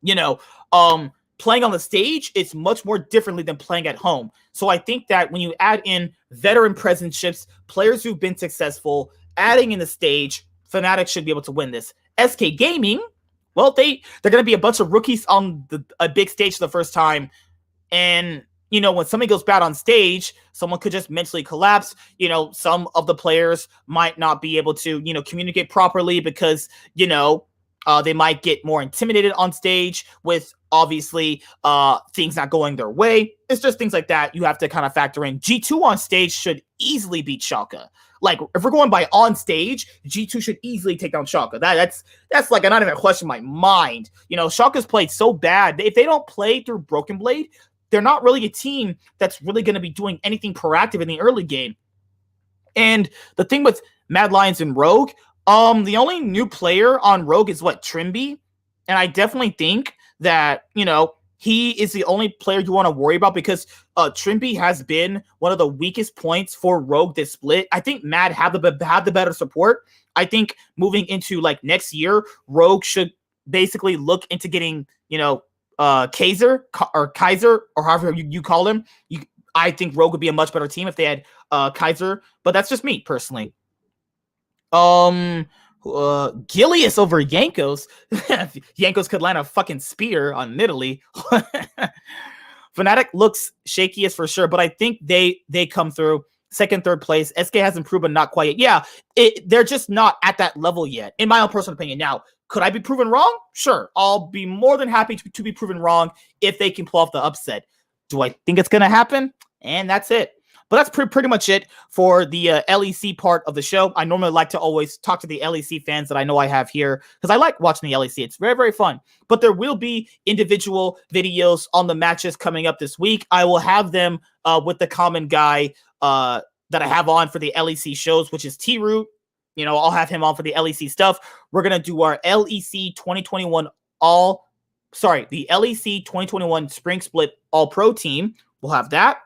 you know, playing on the stage, it's much more differently than playing at home. So I think that when you add in veteran presentships, players who've been successful, adding in the stage, Fnatic should be able to win this. SK Gaming, well, they're going to be a bunch of rookies on a big stage for the first time. And, you know, when something goes bad on stage, someone could just mentally collapse. You know, some of the players might not be able to, you know, communicate properly because, you know, they might get more intimidated on stage with obviously things not going their way. It's just things like that you have to kind of factor in. G2 on stage should easily beat Schalke. Like, if we're going by on stage, G2 should easily take down Schalke. That's like not even a question in my mind. You know, Schalke's played so bad. If they don't play through Broken Blade, they're not really a team that's really going to be doing anything proactive in the early game. And the thing with Mad Lions and Rogue, the only new player on Rogue is Trimby. And I definitely think that, you know, he is the only player you want to worry about because Trimby has been one of the weakest points for Rogue this split. I think Mad have the better support. I think moving into like next year, Rogue should basically look into getting, you know, Kaiser or however you call him. I think Rogue would be a much better team if they had Kaiser, but that's just me personally. Gilius over Yankos. Yankos could land a fucking spear on Nidalee. Fnatic looks shakiest for sure, but I think they come through second, third place. SK hasn't proven not quite yet. Yeah, they're just not at that level yet, in my own personal opinion. Now, could I be proven wrong? Sure. I'll be more than happy to be proven wrong if they can pull off the upset. Do I think it's going to happen? And that's it. But that's pretty much it for the LEC part of the show. I normally like to always talk to the LEC fans that I know I have here because I like watching the LEC. It's very, very fun. But there will be individual videos on the matches coming up this week. I will have them with the common guy that I have on for the LEC shows, which is T-Root. You know, I'll have him on for the LEC stuff. We're going to do our LEC 2021 the LEC 2021 Spring Split All-Pro team. We'll have that.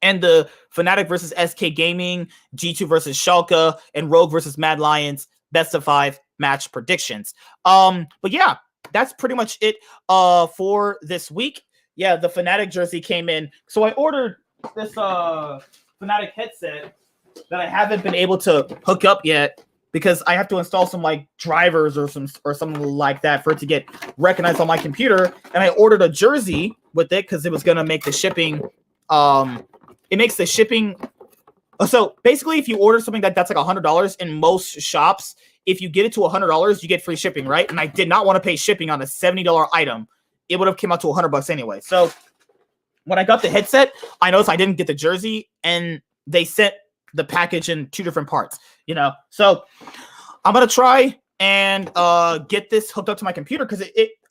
And the Fnatic versus SK Gaming, G2 versus Schalke, and Rogue versus Mad Lions best of 5 match predictions. But yeah, that's pretty much it for this week. Yeah, the Fnatic jersey came in. So I ordered this Fnatic headset that I haven't been able to hook up yet because I have to install some like drivers or something like that for it to get recognized on my computer. And I ordered a jersey with it because it was gonna make the shipping it makes the shipping. So basically, if you order something that's like $100 in most shops, if you get it to $100, you get free shipping, right? And I did not want to pay shipping on a $70 item. It would have came out to $100 anyway. So when I got the headset, I noticed I didn't get the jersey, and they sent the package in 2 different parts. You know, so I'm gonna try and get this hooked up to my computer because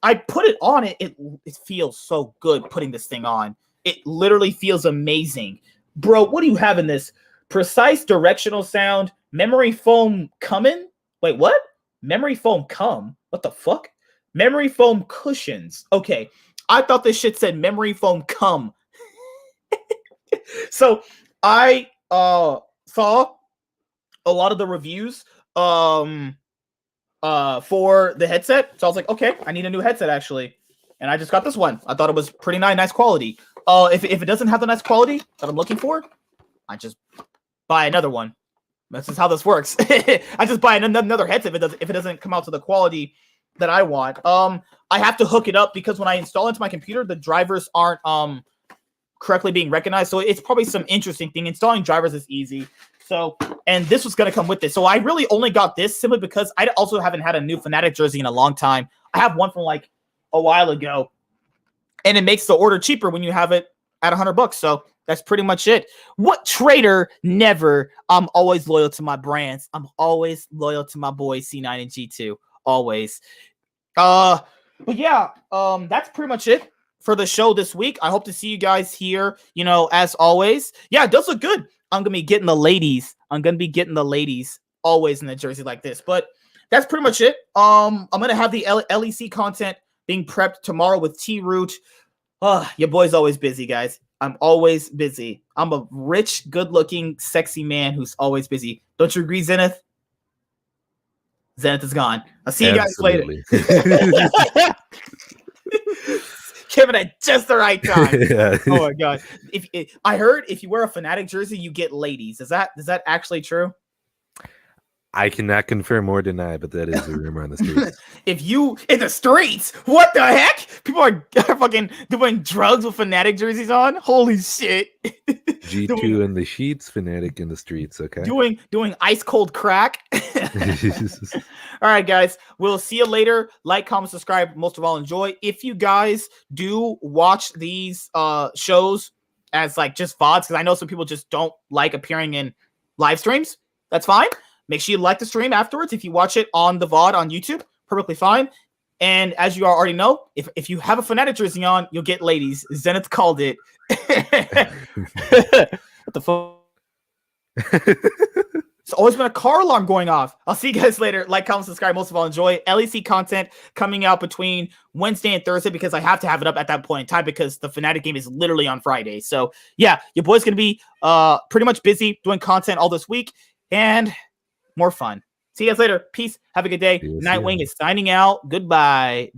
I put it on it. It feels so good putting this thing on. It literally feels amazing. Bro, what do you have in this? Precise directional sound, memory foam coming? Wait, what? Memory foam come? What the fuck? Memory foam cushions. Okay, I thought this shit said memory foam come. So I saw a lot of the reviews for the headset. So I was like, okay, I need a new headset actually. And I just got this one. I thought it was pretty nice quality. If it doesn't have the nice quality that I'm looking for, I just buy another one. This is how this works. I just buy another headset if it doesn't come out to the quality that I want. I have to hook it up because when I install it into my computer, the drivers aren't correctly being recognized. So it's probably some interesting thing. Installing drivers is easy. So, and this was going to come with this. So I really only got this simply because I also haven't had a new Fnatic jersey in a long time. I have one from like a while ago. And it makes the order cheaper when you have it at $100. So that's pretty much it. What trader? Never. I'm always loyal to my brands. I'm always loyal to my boys C9 and G2. Always. But yeah, that's pretty much it for the show this week. I hope to see you guys here, as always. Yeah, it does look good. I'm gonna be getting the ladies. Always in a jersey like this. But that's pretty much it. I'm gonna have the LEC content being prepped tomorrow with T-Root. Your boy's always busy, guys. I'm always busy. I'm a rich, good-looking, sexy man who's always busy. Don't you agree, Zenith? Zenith is gone. I'll see you guys later. Kevin at just the right time. Yeah. Oh my god! I heard if you wear a Fnatic jersey, you get ladies. Is that actually true? I cannot confirm or deny, but that is a rumor on the streets. In the streets, what the heck? People are fucking doing drugs with Fnatic jerseys on. Holy shit! G2 in the sheets, Fnatic in the streets. Okay. Doing ice cold crack. All right, guys. We'll see you later. Like, comment, subscribe. Most of all, enjoy. If you guys do watch these shows as like just VODs, because I know some people just don't like appearing in live streams. That's fine. Make sure you like the stream afterwards. If you watch it on the VOD on YouTube, perfectly fine. And as you already know, if you have a Fnatic jersey on, you'll get ladies. Zenith called it. What the fuck? It's always been a car alarm going off. I'll see you guys later. Like, comment, subscribe. Most of all, enjoy. LEC content coming out between Wednesday and Thursday because I have to have it up at that point in time because the Fnatic game is literally on Friday. So, yeah, your boy's going to be pretty much busy doing content all this week. And more fun. See you guys later. Peace. Have a good day. Nightwing is signing out. Goodbye.